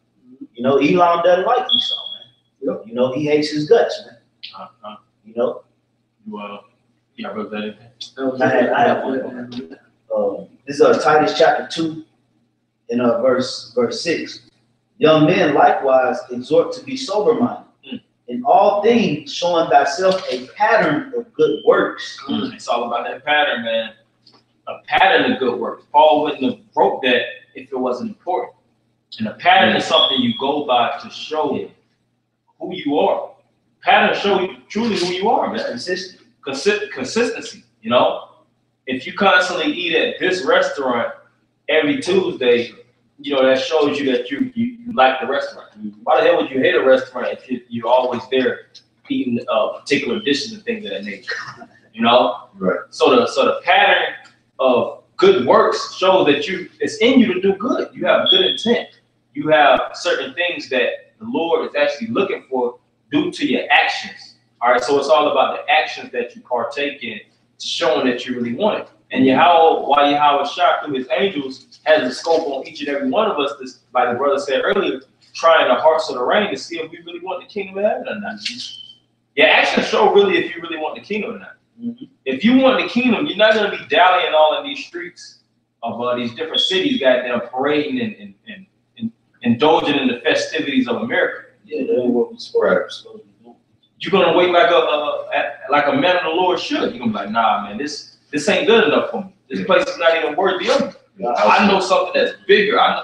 You know, Elam doesn't like Esau, man. You know, he hates his guts, man. You know. Yeah, brother. I have one. This is Titus chapter 2, in verse 6. Young men likewise exhort to be sober-minded. In all things, showing thyself a pattern of good works. It's all about that pattern, man. A pattern of good works. Paul wouldn't have wrote that if it wasn't important. And a pattern is something you go by to show who you are. Pattern show you truly who you are, man. Consistency. You know, if you constantly eat at this restaurant every Tuesday, you know, that shows you that you like the restaurant. Why the hell would you hate a restaurant if you're always there eating particular dishes and things of that nature? You know? Right. So the pattern of good works shows that it's in you to do good. You have good intent. You have certain things that the Lord is actually looking for due to your actions. All right, so it's all about the actions that you partake in, showing that you really want it. And Yahweh Shah through his angels has a scope on each and every one of us, this, like the brother said earlier, trying the hearts of the rain to see if we really want the kingdom of heaven or not. Your actions show really if you really want the kingdom or not. If you want the kingdom, you're not going to be dallying all in these streets of these different cities, goddamn parading and indulging in the festivities of America. Yeah, that's what we're supposed to do. You're gonna wait like a man of the Lord should. You're gonna be like, nah, man, this ain't good enough for me. This place is not even worthy of me. I know something that's bigger. I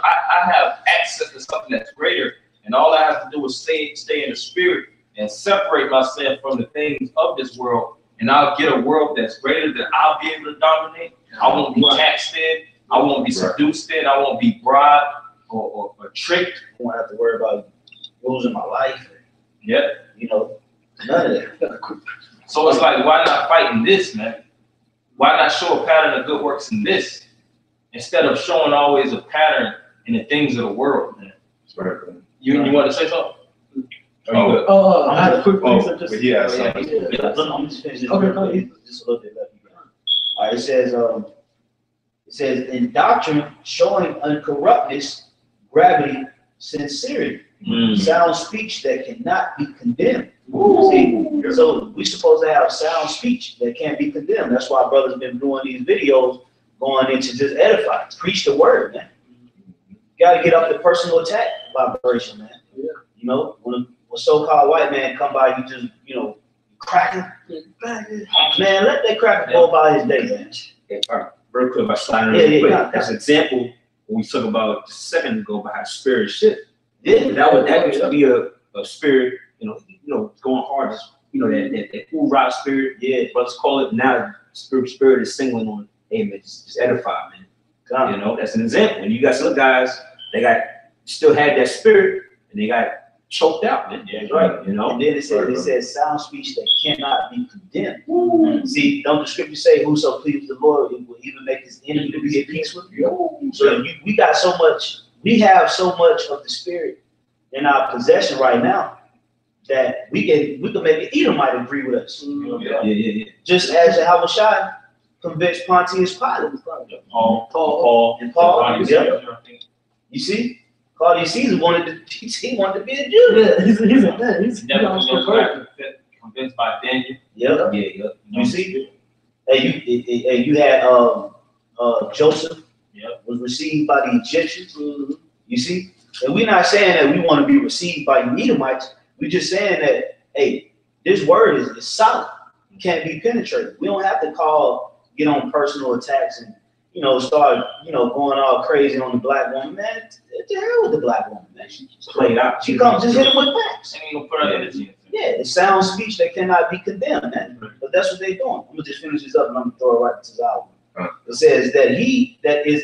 have access to something that's greater, and all I have to do is stay in the spirit and separate myself from the things of this world, and I'll get a world that's greater that I'll be able to dominate. I won't be taxed in. I won't be seduced in. I won't be bribed or tricked. I won't have to worry about losing my life. Yeah. You know. None of that. So it's like, why not fight in this, man? Why not show a pattern of good works in this instead of showing always a pattern in the things of the world, man? You want to say something? I had a quick question. I'm just finish this. Okay, just a little bit left. All right, it says in doctrine showing uncorruptness, gravity, sincerity, sound speech that cannot be condemned. See, so we're supposed to have sound speech that can't be condemned. That's why brothers been doing these videos going into just edify, preach the word, man. You got to get up the personal attack vibration, man. Yeah. You know, when so-called white man come by, you just, you know, cracking. Man, let that cracker go by his day, man. All right, real quick, by sliding as an example, when we talk about just a second ago about how spirit shift. Yeah, that used to be a spirit, you know, going hard, you know, that hoorah spirit. Yeah, brothers call it. Now spirit is singling on, hey man, just edify, man. You know, that's an example. And you got some guys, they still had that spirit, and they got choked out, man. Yeah, right. You know. And then it says sound speech that cannot be condemned. See, don't the scripture say, "Whoso pleases the Lord, he will even make his enemy to be at peace with you." So we got so much. We have so much of the spirit in our possession right now that we can make an Edomite agree with us. Yeah. Just as Yahushua convinced Pontius Pilate. Paul. Yeah. You see, Claudius Caesar wanted to be a Jew. Yeah, he's a man. He's convinced by Daniel. Yeah. You see, and you had Joseph. Was received by the Egyptians. You see, and we're not saying that we want to be received by the Edomites. We're just saying that, hey, this word is solid. It can't be penetrated. We don't have to get on personal attacks and, you know, start, you know, going all crazy on the black woman, man. The hell with the black woman, man. She played out. She comes just hit him with facts. And you gonna put her energy. Yeah, it's sound speech that cannot be condemned, man. But that's what they're doing. I'm gonna just finish this up and I'm gonna throw it right to Zalman. It says that he that is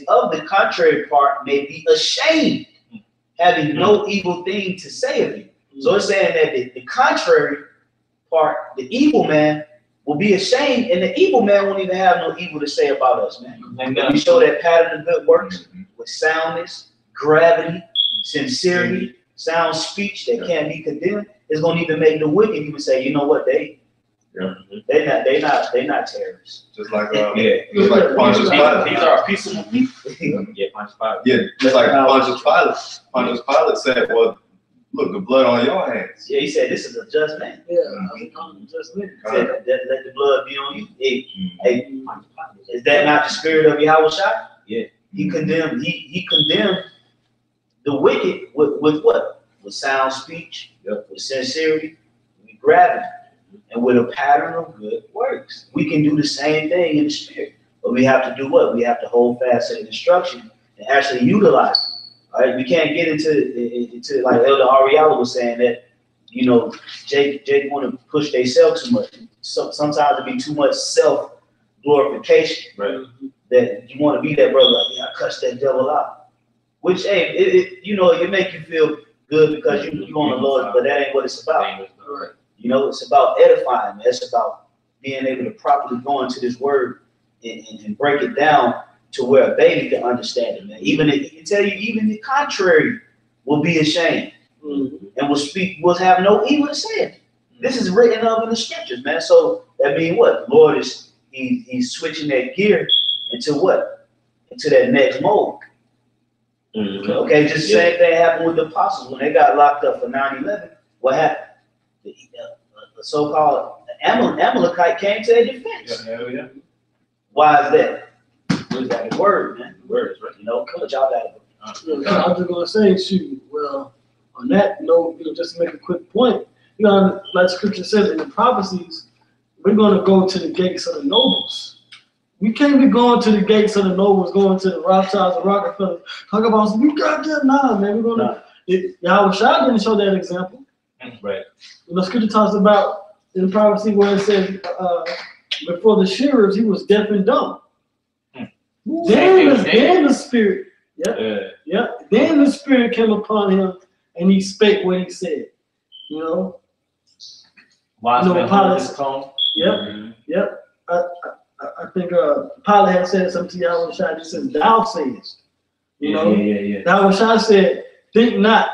of the contrary part may be ashamed, having no evil thing to say of you. So it's saying that the contrary part, the evil man, will be ashamed, and the evil man won't even have no evil to say about us, man. When we show that pattern of good works with soundness, gravity, sincerity, sound speech that can't be condemned, it's gonna even make the wicked even say, you know what, they're not terrorists. Just like just like Pontius Pilate. These are peaceable people. Yeah, Pontius Pilate. Yeah, just like Pontius Pilate. Pontius Pilate said, "Well, look, the blood on your hands." Yeah, he said, "This is a just man." Yeah, just me. He said, let the blood be on you. Hey, is that not the spirit of Yahweh Shai? Yeah. He condemned. He condemned the wicked with what? With sound speech, with sincerity, with gravity, and with a pattern of good works. We can do the same thing in the spirit, but we have to do what? We have to hold fast to the instruction and actually utilize it. All right, we can't get into like Elder Ariella was saying that, you know, Jake want to push themselves too much. So sometimes it be too much self glorification. Right. That you want to be that brother, like, yeah, I cuss that devil out. Which, hey, it make you feel good because you on the Lord, but that ain't what it's about. Right. You know, it's about edifying. It's about being able to properly go into this word and break it down to where a baby can understand it, man. Even if he can tell you, even the contrary will be ashamed and will have no evil to say. This is written up in the scriptures, man. So that means what? The Lord is he's switching that gear into what? Into that next mode. Okay, just the same thing happened with the apostles when they got locked up for 9/11. What happened? The so-called Amalekite came to their defense. Yeah. Why is that? We got the word, man. The word is right. You know, but y'all got it. I was just gonna say, shoot. Well, on that note, just to make a quick point, like Scripture says in the prophecies, we're gonna go to the gates of the nobles. We can't be going to the gates of the nobles, going to the Rothschilds and Rockefellers. Talk about we got that now, man. We're gonna. Yahweh Shai didn't show that example. Right. Scripture talks about in the prophecy where it says, before the shearers, he was deaf and dumb. Then the spirit, then the spirit came upon him, and he spake what he said. You know. Pilate. Yep. I think Pilate had said something to Yahweh Shai. He says, "Thou sayest." You know. Yahweh Shai said, "Think not,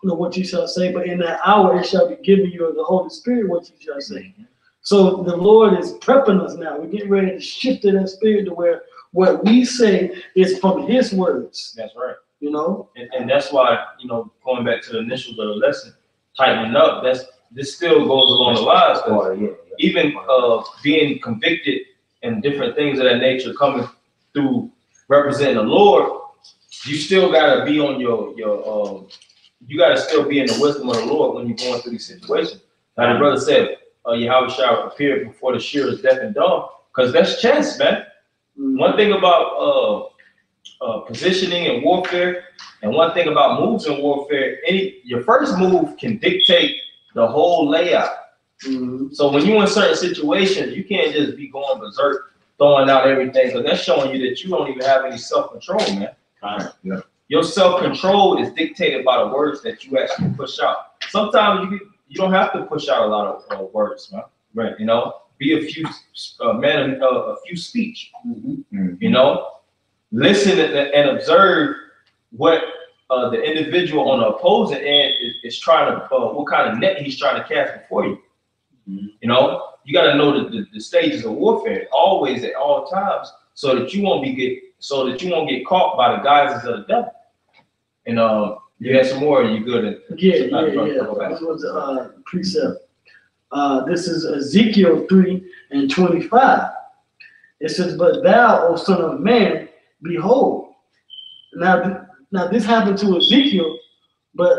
what you shall say, but in that hour it shall be given you of the Holy Spirit what you shall say." So the Lord is prepping us now. We're getting ready to shift in that spirit to where what we say is from His words. That's right. You know, and that's why, going back to the initials of the lesson, tightening up. This still goes along the lines, because even being convicted and different things of that nature coming through representing the Lord, you still gotta be on your you gotta still be in the wisdom of the Lord when you're going through these situations. Like the brother said, Yahweh Shai appeared before the shearers deaf and dumb, because that's chess, man. One thing about positioning and warfare, and one thing about moves in warfare, your first move can dictate the whole layout. So when you're in certain situations, you can't just be going berserk, throwing out everything, because that's showing you that you don't even have any self-control, man. Your self-control is dictated by the words that you actually push out. Sometimes you don't have to push out a lot of words, man. Right? Be a few a few speech. Listen and observe what the individual on the opposing end is trying to, what kind of net he's trying to cast before you. You got to know the stages of warfare always at all times, so that you won't get caught by the guises of the devil. And you had some more. You good? This was a precept. This is Ezekiel 3:25. It says, "But thou, O son of man, behold." Now this happened to Ezekiel, but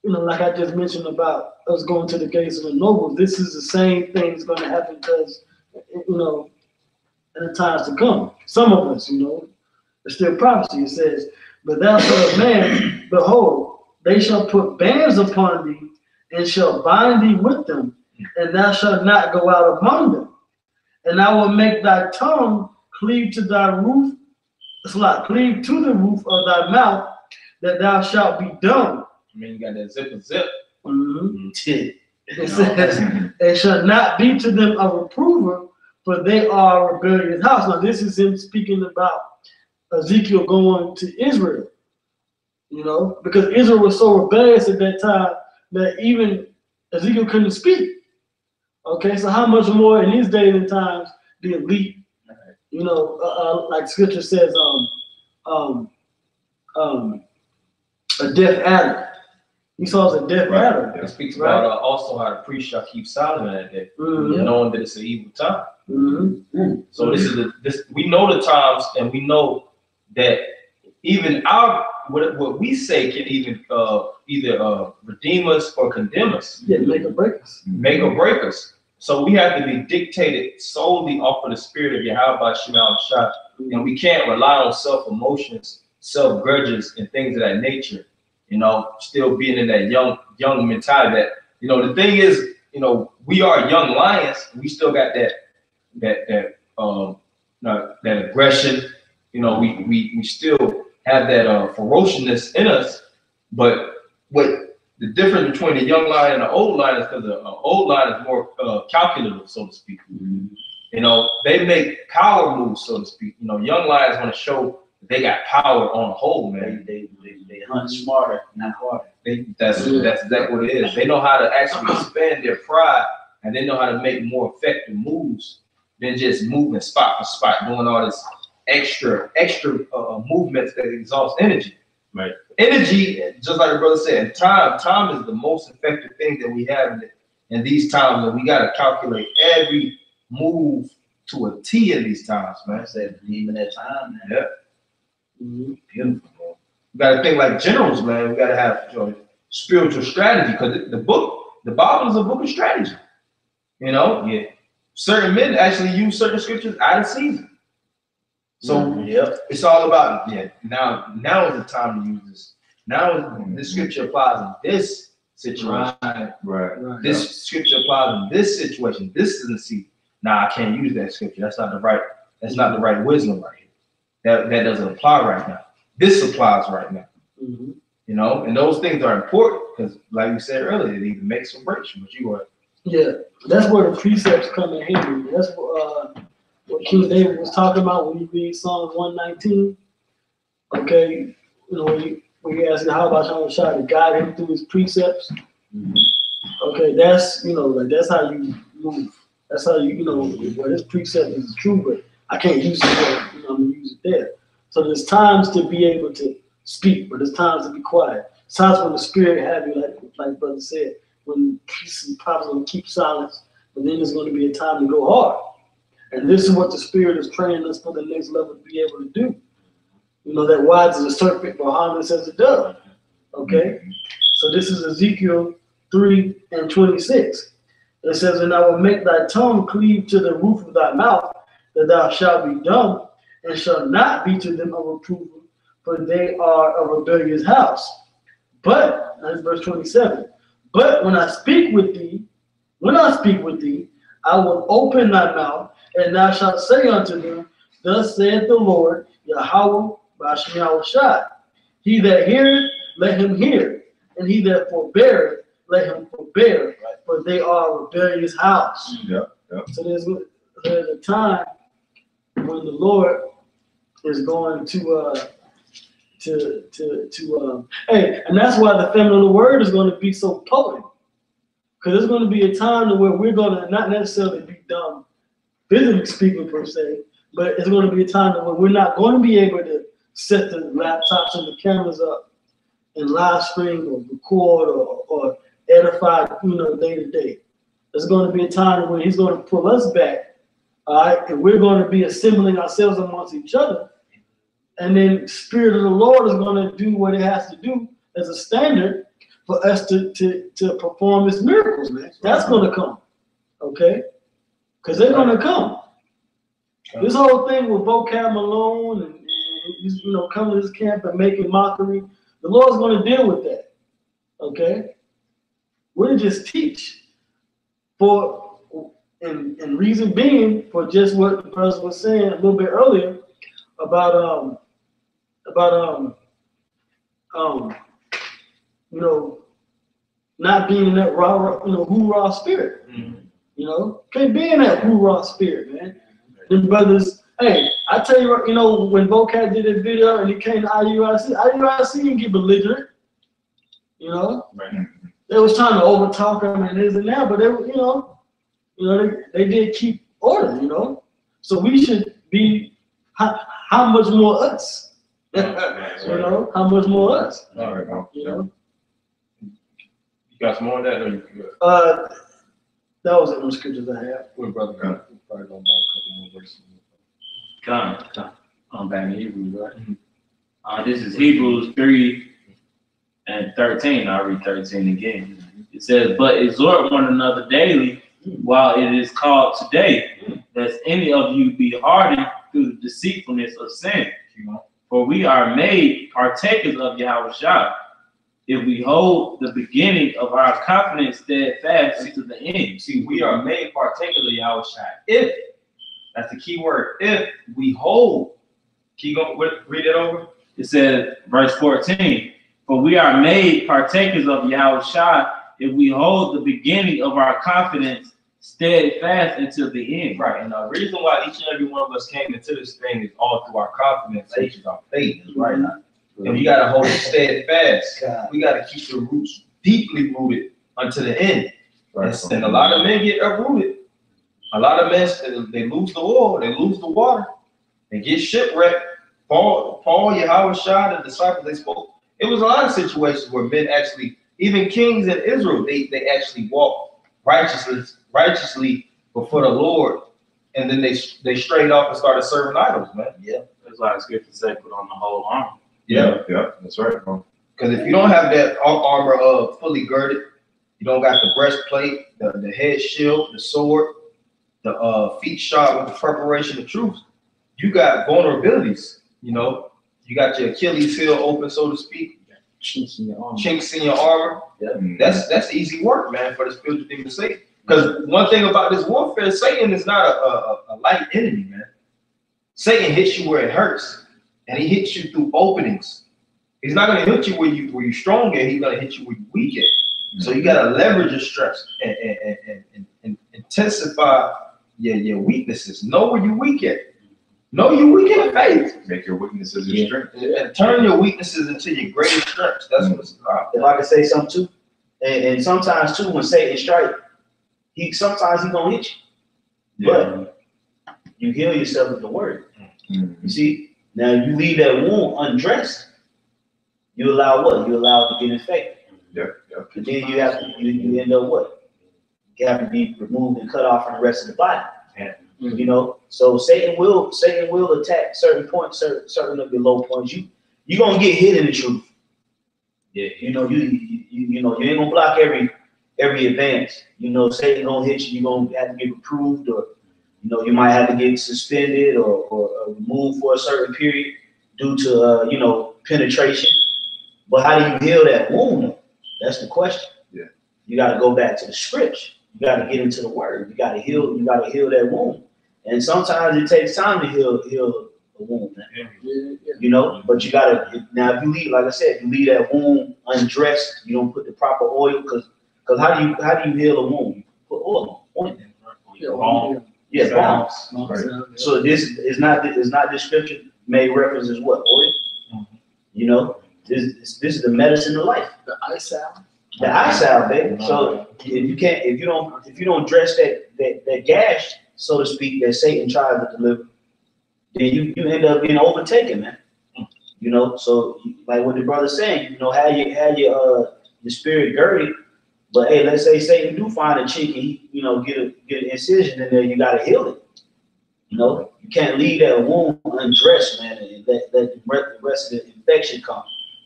like I just mentioned about us going to the gates of the nobles, this is the same thing that's going to happen to us, in the times to come. Some of us, it's still prophecy. It says, "But thou, son of man, behold, they shall put bands upon thee, and shall bind thee with them, and thou shalt not go out among them. And I will make thy tongue cleave to thy roof, cleave to the roof of thy mouth, that thou shalt be dumb." I mean, you got that zip. It says, "It shall not be to them a reprover, for they are a rebellious house." Now, this is him speaking about Ezekiel going to Israel, because Israel was so rebellious at that time that even Ezekiel couldn't speak. Okay, so how much more in these days and times the elite, like Scripture says, a deaf adder. Esau's a deaf adder. It speaks about also how the priest shall keep silent in that day, Mm-hmm. knowing that it's an evil time. Mm-hmm. So this we know the times, and we know that even what we say can even either redeem us or condemn us. Yeah, make or break us. Make or break us. So we have to be dictated solely off of the spirit of Yahweh Shema Shah, and we can't rely on self-emotions, self-grudges, and things of that nature. Still being in that young mentality. That the thing is, we are young lions. We still got that aggression. We still have that ferociousness in us. But what the difference between the young lion and the old lion is because the old lion is more calculative, so to speak. They make power moves, so to speak. Young lions want to show that they got power on the whole, man. They hunt smarter, not harder. That's exactly what it is. They know how to actually expand their pride, and they know how to make more effective moves than just moving spot for spot, doing all this extra movements that exhaust energy. Right. Energy, just like the brother said, time is the most effective thing that we have in these times, and we got to calculate every move to a T in these times, man. I said, even that time, man. Yeah. Mm-hmm. Beautiful, bro. We got to think like generals, man. We got to have spiritual strategy, because the Bible is a book of strategy. Yeah. Certain men actually use certain scriptures out of season. So it's all about now is the time to use this. Now this scripture applies in this situation. Right. This scripture applies in this situation. This is the season. Nah, I can't use that scripture. That's not the right wisdom right here. That doesn't apply right now. This applies right now. Mm-hmm. And those things are important because, like we said earlier, it either makes or breaks you. But you are. Yeah, that's where the precepts come in handy. That's what King David was talking about when you read Psalms 119. Okay, when you ask how about Yahweh Shah to guide him through his precepts. Okay, that's that's how you move. That's how where his precept is true, but I can't use it there. I'm gonna use it there. So there's times to be able to speak, but there's times to be quiet. It's times when the Spirit have you, like Brother said, when peace and prophets will keep silence, but then there's going to be a time to go hard. And this is what the Spirit is training us for the next level to be able to do. That wise as a serpent, but harmless as a dove. Okay? So this is Ezekiel 3:26. It says, "And I will make thy tongue cleave to the roof of thy mouth, that thou shalt be dumb, and shall not be to them a reprover, for they are a rebellious house. But," that's verse 27, "but when I speak with thee, I will open thy mouth, and thou shalt say unto them, Thus saith the Lord, Yahweh Bashem Yahushai. He that heareth, let him hear, and he that forbeareth, let him forbear, for they are a rebellious house." So there's a time when the Lord is going to and that's why the feminine word is going to be so potent, because there's going to be a time where we're going to not necessarily be dumb, physically speaking per se, but it's going to be a time where we're not going to be able to set the laptops and the cameras up and live stream or record or edify, day to day. There's going to be a time when he's going to pull us back, all right, and we're going to be assembling ourselves amongst each other. And then Spirit of the Lord is going to do what it has to do as a standard for us to perform His miracles, man. That's going to come, okay? Because they're going to come. This whole thing with vocab Malone and coming to this camp and making mockery, the Lord's going to deal with that, okay? We're to just teach and reason being for just what the person was saying a little bit earlier about not being in that hoorah spirit. You know, can't be in that hoorah spirit, man. Them brothers, hey, I tell you what, you know, when Bocat did that video and he came to IUIC didn't get belligerent. You know, they was trying to overtalk him and this and that, but they, they did keep order. You know, so we should be how much more us? You know, how much more us? All right, you know. You got some more of that, or you good? That was in the scriptures I have. Good brother. Probably going about a couple more verses. Come on, back in Hebrews, right? This is Hebrews 3:13. I'll read 13 again. It says, "But exhort one another daily, while it is called today, lest any of you be hardened through the deceitfulness of sin. For we are made partakers of Yahushua, if we hold the beginning of our confidence steadfast to the end." See, we are made partakers of Yahushua. If, that's the key word, if we hold. Keep going, read it over. It says, verse 14, "For we are made partakers of Yahushua, if we hold the beginning of our confidence steadfast until the end." Right, and the reason why each and every one of us came into this thing is all through our confidence, which is our faith, right? And we gotta hold it steadfast. We gotta keep the roots deeply rooted unto the end. Right. And a lot of men get uprooted. A lot of men, they lose the oil, they lose the water, they get shipwrecked. Paul, Yahushua, the disciples, they spoke. It was a lot of situations where men actually, even kings in Israel, they actually walked righteously before the Lord, and then they strayed off and started serving idols, man. Yeah, there's a lot of scriptures say put on the whole armor. Yeah, that's right, bro. Because if you don't have that armor fully girded, you don't got the breastplate, the head shield, the sword, the feet shod with the preparation of truth, you got vulnerabilities. You know, you got your Achilles heel open, so to speak. Chinks in your armor. Chinks in your armor. Yeah. That's easy work, man, for the spiritual demon to say. Because one thing about this warfare, Satan is not a light enemy, man. Satan hits you where it hurts, and he hits you through openings. He's not going to hit you where you're strong at. He's going to hit you where you're weak at. So you got to leverage your strengths and intensify your weaknesses. Know where you're weak at. Know you're weak in faith. Make your weaknesses your strength. And turn your weaknesses into your greatest strengths. That's what it's about. If I could say something too, and sometimes too, when Satan strikes, sometimes he's gonna hit you, but you heal yourself with the word. You see, now you leave that wound undressed, you allow what? You allow it to get infected. And then you have to, you end up what? You have to be removed and cut off from the rest of the body. You know, so Satan will attack certain points, certain of your low points. You're gonna get hit in the truth. Yeah, you know, you ain't gonna block every advance. You know, Satan gonna hit you. You're gonna have to get reproved, or you might have to get suspended or removed for a certain period due to penetration. But how do you heal that wound? That's the question. Yeah, you got to go back to the scripts. You got to get into the word. You got to heal. You got to heal that wound. And sometimes it takes time to heal a wound, man. But you gotta, now if you leave, like I said, you leave that wound undressed, you don't put the proper oil, because how do you heal a wound? You put oil on it. Balm. Yeah, balm. Right. So this is not this scripture made reference as what? Oil. This is the medicine of life. The eye salve. The eye salve, baby. So if you don't dress that gash, so to speak, that Satan tries to deliver, then you end up being overtaken, man. So like what the brother's saying, have your spirit girded, but hey, let's say Satan do find a chick and he, get an incision in there, you gotta heal it. You can't leave that wound undressed, man, and let the rest of the infection come.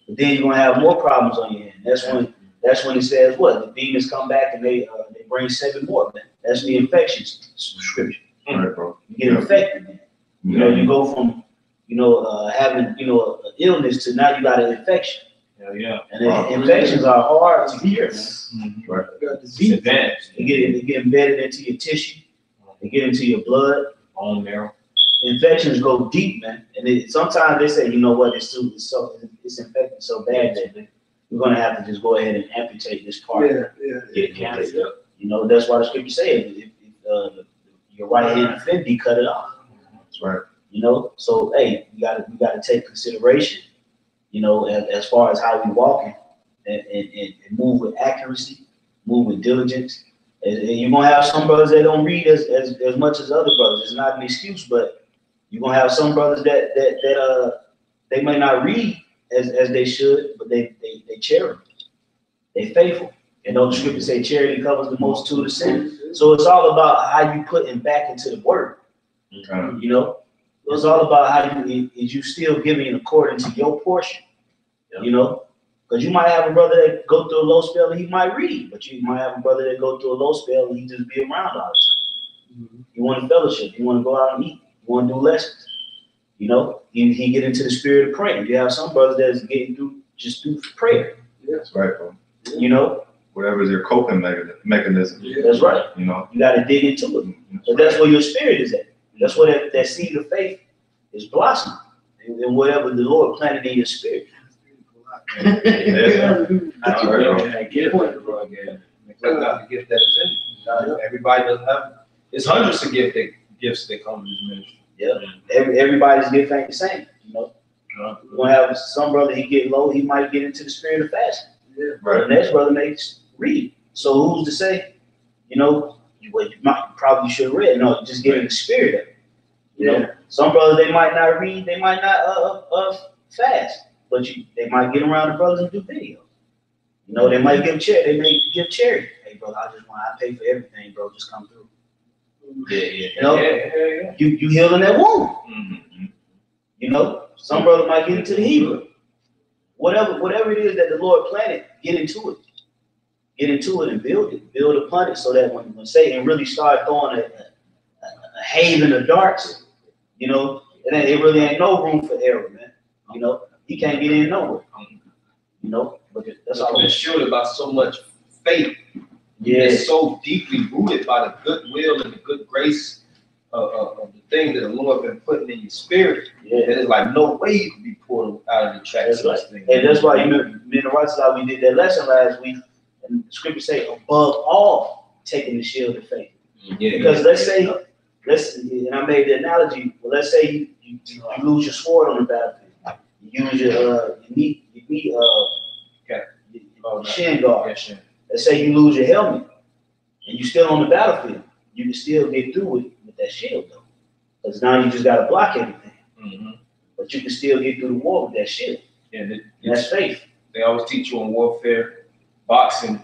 But then you're gonna have more problems on your hand. That's when it says what? The demons come back and they bring 7 more, man. That's the infections scripture. Right, bro. You get infected, man. You go from having an illness to now you got an infection. Yeah. And infections are hard to cure, man. Right. They get embedded into your tissue. They get into your blood. Bone marrow. Infections go deep, man. And sometimes they say, it's infected so bad that we're gonna have to just go ahead and amputate this part. Yeah. Cancer. You know, that's why the scripture says, if your right hand offend thee, cut it off. That's right. You know, so hey, we gotta take consideration, you know, as far as how we walking and move with accuracy, move with diligence. And you're gonna have some brothers that don't read as much as other brothers. It's not an excuse, but you're gonna have some brothers that they may not read as they should, but they charity. They faithful. And the scripture say charity covers the multitude of sins. So it's all about how you putting back into the word. You know, it's all about how you still giving according to your portion. You know, because you might have a brother that go through a low spell and he might read, but you might have a brother that go through a low spell and he just be around all the time. You want to fellowship, you want to go out and eat, you want to do lessons. You know, he get into the spirit of prayer. You have some brothers that's getting through just through prayer. That's right, bro. You know, whatever is your coping mechanism. That's right. You know, you got to dig into it. But that's where your spirit is at. That's where that seed of faith is blossoming, and whatever the Lord planted in your spirit. Everybody doesn't have. It's hundreds of gifts that come to this ministry. Yeah, everybody's gift ain't the same. You know, you're gonna have some brother, he get low, he might get into the spirit of fasting. right. The next brother may read. So who's to say? You know, you probably should have read. No, just get in the spirit of it. You know, some brothers they might not read, they might not fast, but they might get around the brothers and do videos. You know, they might give charity. They may give charity. Hey, bro, I pay for everything, bro. Just come through. You know, you healing that wound. Mm-hmm. You know, some brother might get into the Hebrew. Whatever it is that the Lord planted, get into it. Get into it and build it. Build upon it so that when Satan really start throwing a haven of darts, you know, it really ain't no room for error, man. You know, he can't get in nowhere. You know, but that's all. It's shielded by so much faith. Yeah. It's so deeply rooted by the goodwill and the good grace of the thing that the Lord been putting in your spirit. Yeah. That is like no way you can be pulled out of the tracks. That's right. And that's why me and the right side, we did that lesson last week, and the scripture say, above all, taking the shield of faith. Because let's say, and I made the analogy. Well, let's say you lose your sword on the battlefield. You use your shin guard. Let's say you lose your helmet and you're still on the battlefield. You can still get through it with that shield, though, because now you just got to block everything. Mm-hmm. But you can still get through the war with that shield. And that's faith. They always teach you in warfare, boxing.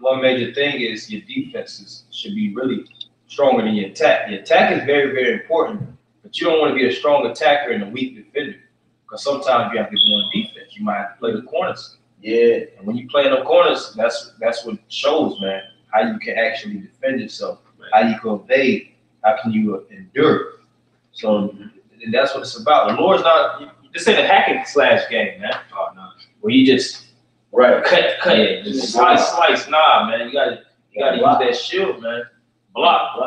One major thing is your defenses should be really stronger than your attack. Your attack is very, very important, but you don't want to be a strong attacker and a weak defender, because sometimes you have to go on defense. You might have to play the corners. Yeah. And when you play in the corners, that's what shows, man, how you can actually defend yourself, how you can evade, how can you endure. So and that's what it's about. The Lord's not. This ain't a hack and slash game, man. Oh no, where you just cut it, just slice. Nah, man, you gotta use that shield, man. Block.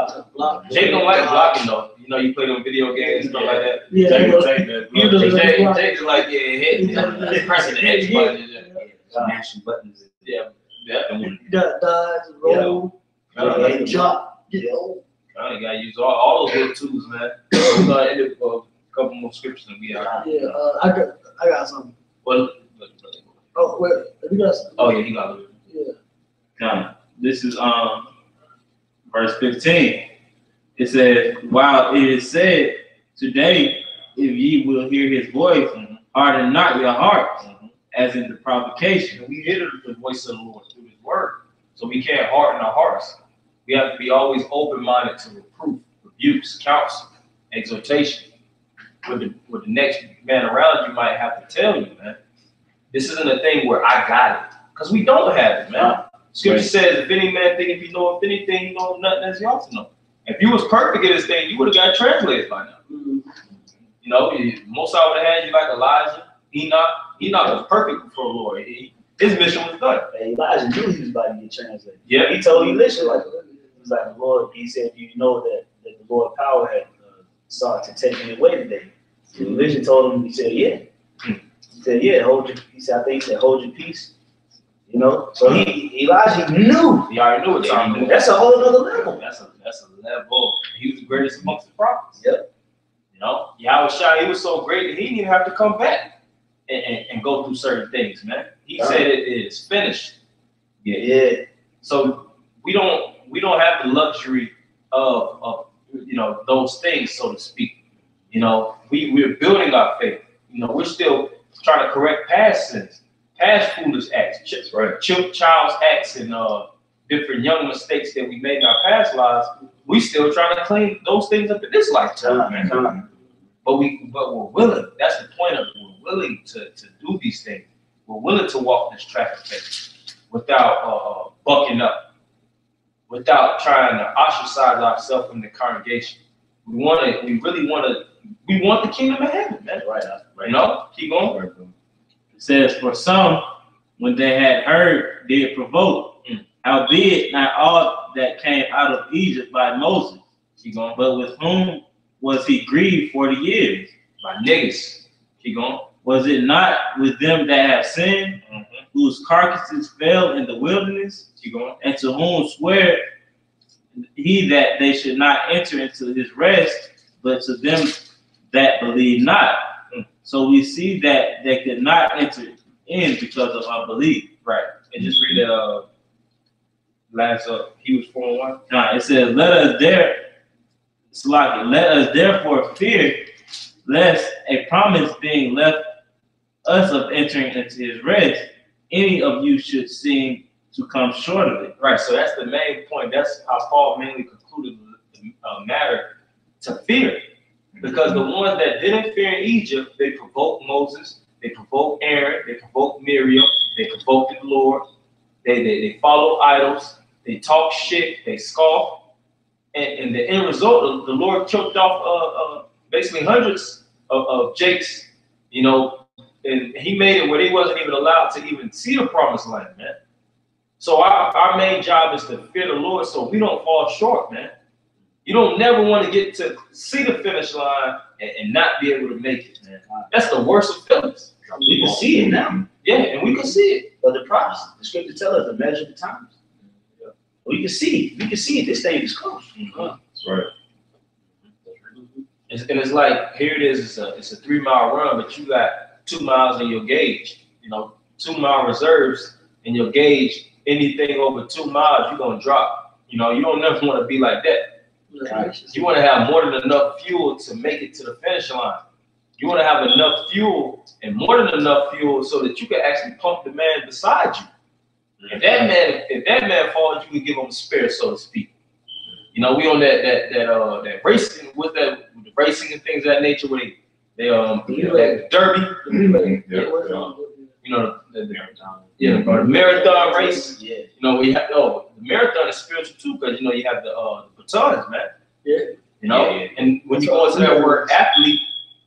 Jake don't like blocking though. You know, you play them video games and stuff like that. Yeah, Jake is like, hit, pressing the X button, Smashing buttons. Yeah. You gotta dodge, roll, jump, get old. You gotta use all those little tools, man. We're gonna end up a couple more scriptures and we are. Yeah, I got something. Well, oh wait, you got something? Oh yeah, he got it. Yeah. Now, this is verse 15. It says, while it is said, today, if ye will hear his voice, harden not your hearts, as in the provocation. And we hear the voice of the Lord through his word. So we can't harden our hearts. We have to be always open-minded to reproof, rebukes, counsel, exhortation. With the next man around you might have to tell you, man, this isn't a thing where I got it. Because we don't have it, man. Scripture says, if any man think if he know of anything, he know nothing as he ought to know. If you was perfect in this thing, you would have got translated by now. You know, most I would have had you like Elijah, Enoch was perfect before the Lord. His mission was done. Hey, Elijah knew he was about to get translated. Yeah. He told Elisha, like, he was like, the Lord, he said, you know that the Lord power had sought to take me away today. So Elisha told him, he said, yeah. He said, yeah, hold your peace. You know, so Elijah knew. He already knew what time it was. That's a whole other level. That's a level. He was the greatest amongst the prophets. Yep. You know, Yahweh Shai, he was so great that he didn't even have to come back and go through certain things, man. He said it is finished. Yeah. So we don't have the luxury of you know those things, so to speak. You know, we're building our faith. You know, we're still trying to correct past sins, past foolish acts, child's acts, and different young mistakes that we made in our past lives. We still trying to clean those things up in this lifetime, man. But we're willing. That's the point of it. We're willing to do these things. We're willing to walk this track of faith without bucking up, without trying to ostracize ourselves from the congregation. We want the kingdom of heaven, man. Right. You know, keep going. It says, for some, when they had heard, did provoke. Howbeit, not all that came out of Egypt by Moses. Keep going. But with whom was he grieved 40 years? By niggas. Keep going. Was it not with them that have sinned, whose carcasses fell in the wilderness? Keep going. And to whom swear he that they should not enter into his rest, but to them that believe not. So we see that they could not enter in because of unbelief. Right. And just read the last Hebrews 4:1. It says, let us therefore fear, lest a promise being left us of entering into his rest, any of you should seem to come short of it. Right. So that's the main point. That's how Paul mainly concluded the matter, to fear. Because the ones that didn't fear in Egypt, they provoked Moses, they provoked Aaron, they provoked Miriam, they provoked the Lord, they followed idols, they talked shit, they scoffed, and the end result, the Lord choked off basically hundreds of Jakes, you know, and he made it where they wasn't even allowed to even see the promised land, man. So our main job is to fear the Lord so we don't fall short, man. You don't never want to get to see the finish line and not be able to make it, man. That's the worst of feelings. We can see it now. Yeah, and we can see it. But the prophets, the scripture tell us to measure the times. We can see it. We can see it. This thing is close. That's right. And it's like, here it is, it's a 3-mile run, but you got 2 miles in your gauge. You know, 2-mile reserves in your gauge. Anything over 2 miles, you're gonna drop. You know, you don't never want to be like that. Right. You want to have more than enough fuel to make it to the finish line. You want to have enough fuel and more than enough fuel so that you can actually pump the man beside you. If that man falls, you can give him a spare, so to speak. You know, we on that racing with the racing and things of that nature. Where they that derby. You know, the marathon race. Yeah. You know, we have the marathon is spiritual too, because you know you have the batons, man. Yeah. You know, and when you go into that word athlete,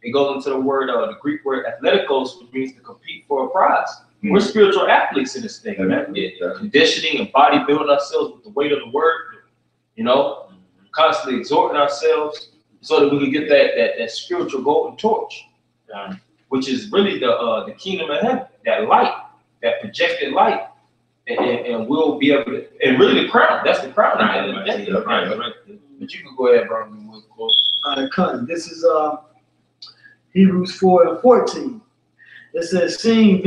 it goes into the word the Greek word athleticos, which means to compete for a prize. We're spiritual athletes in this thing, man. Conditioning and bodybuilding ourselves with the weight of the word. You know, constantly exhorting ourselves so that we can get that spiritual golden torch, which is really the kingdom of heaven, that light, that projected light, and we'll be able to, and really the crown. That's the crown. But you can go ahead, bro. All right, Cotton. This is Hebrews 4:14. It says, seeing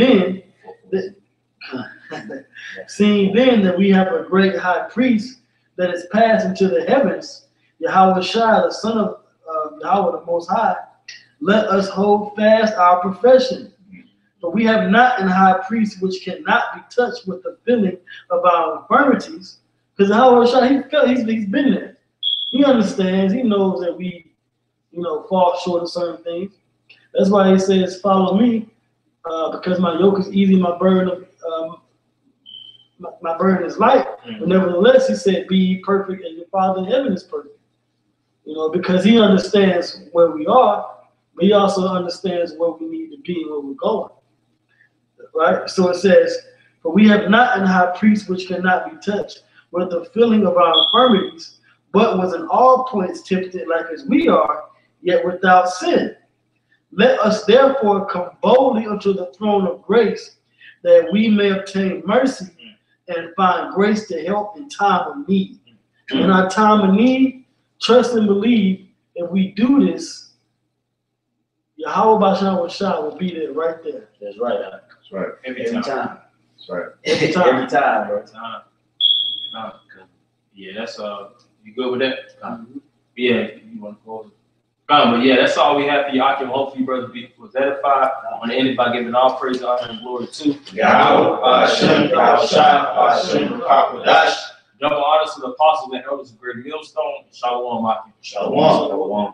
then that we have a great high priest that is passed into the heavens, Yahweh Shai, the son of Yahweh the Most High, let us hold fast our profession. For we have not an high priest which cannot be touched with the feeling of our infirmities. Because Yahweh Shai, he's been there. He understands. He knows that we, fall short of certain things. That's why he says, follow me, because my yoke is easy, my burden is light. But nevertheless, he said, be ye perfect as your Father in heaven is perfect. Because he understands where we are, but he also understands where we need to be and where we're going. Right? So it says, for we have not an high priest which cannot be touched with the feeling of our infirmities, but was in all points tempted like as we are, yet without sin. Let us therefore come boldly unto the throne of grace, that we may obtain mercy and find grace to help in time of need. In our time of need, trust and believe if we do this, Yahweh Bashan Shah will be there right there. That's right. That's right. Every Every time. time. That's right. Every time. Every time, bro. Yeah, that's you good with that? Yeah, you want to close it? But yeah, that's all we have for you. Hopefully, you brothers was edified. I want to end it by giving all praise, honor, and glory to Yahweh Bashan Bashan Hakodash. double honors to the apostles and elders of Great Millstone. Shalom, Maki. Shalom.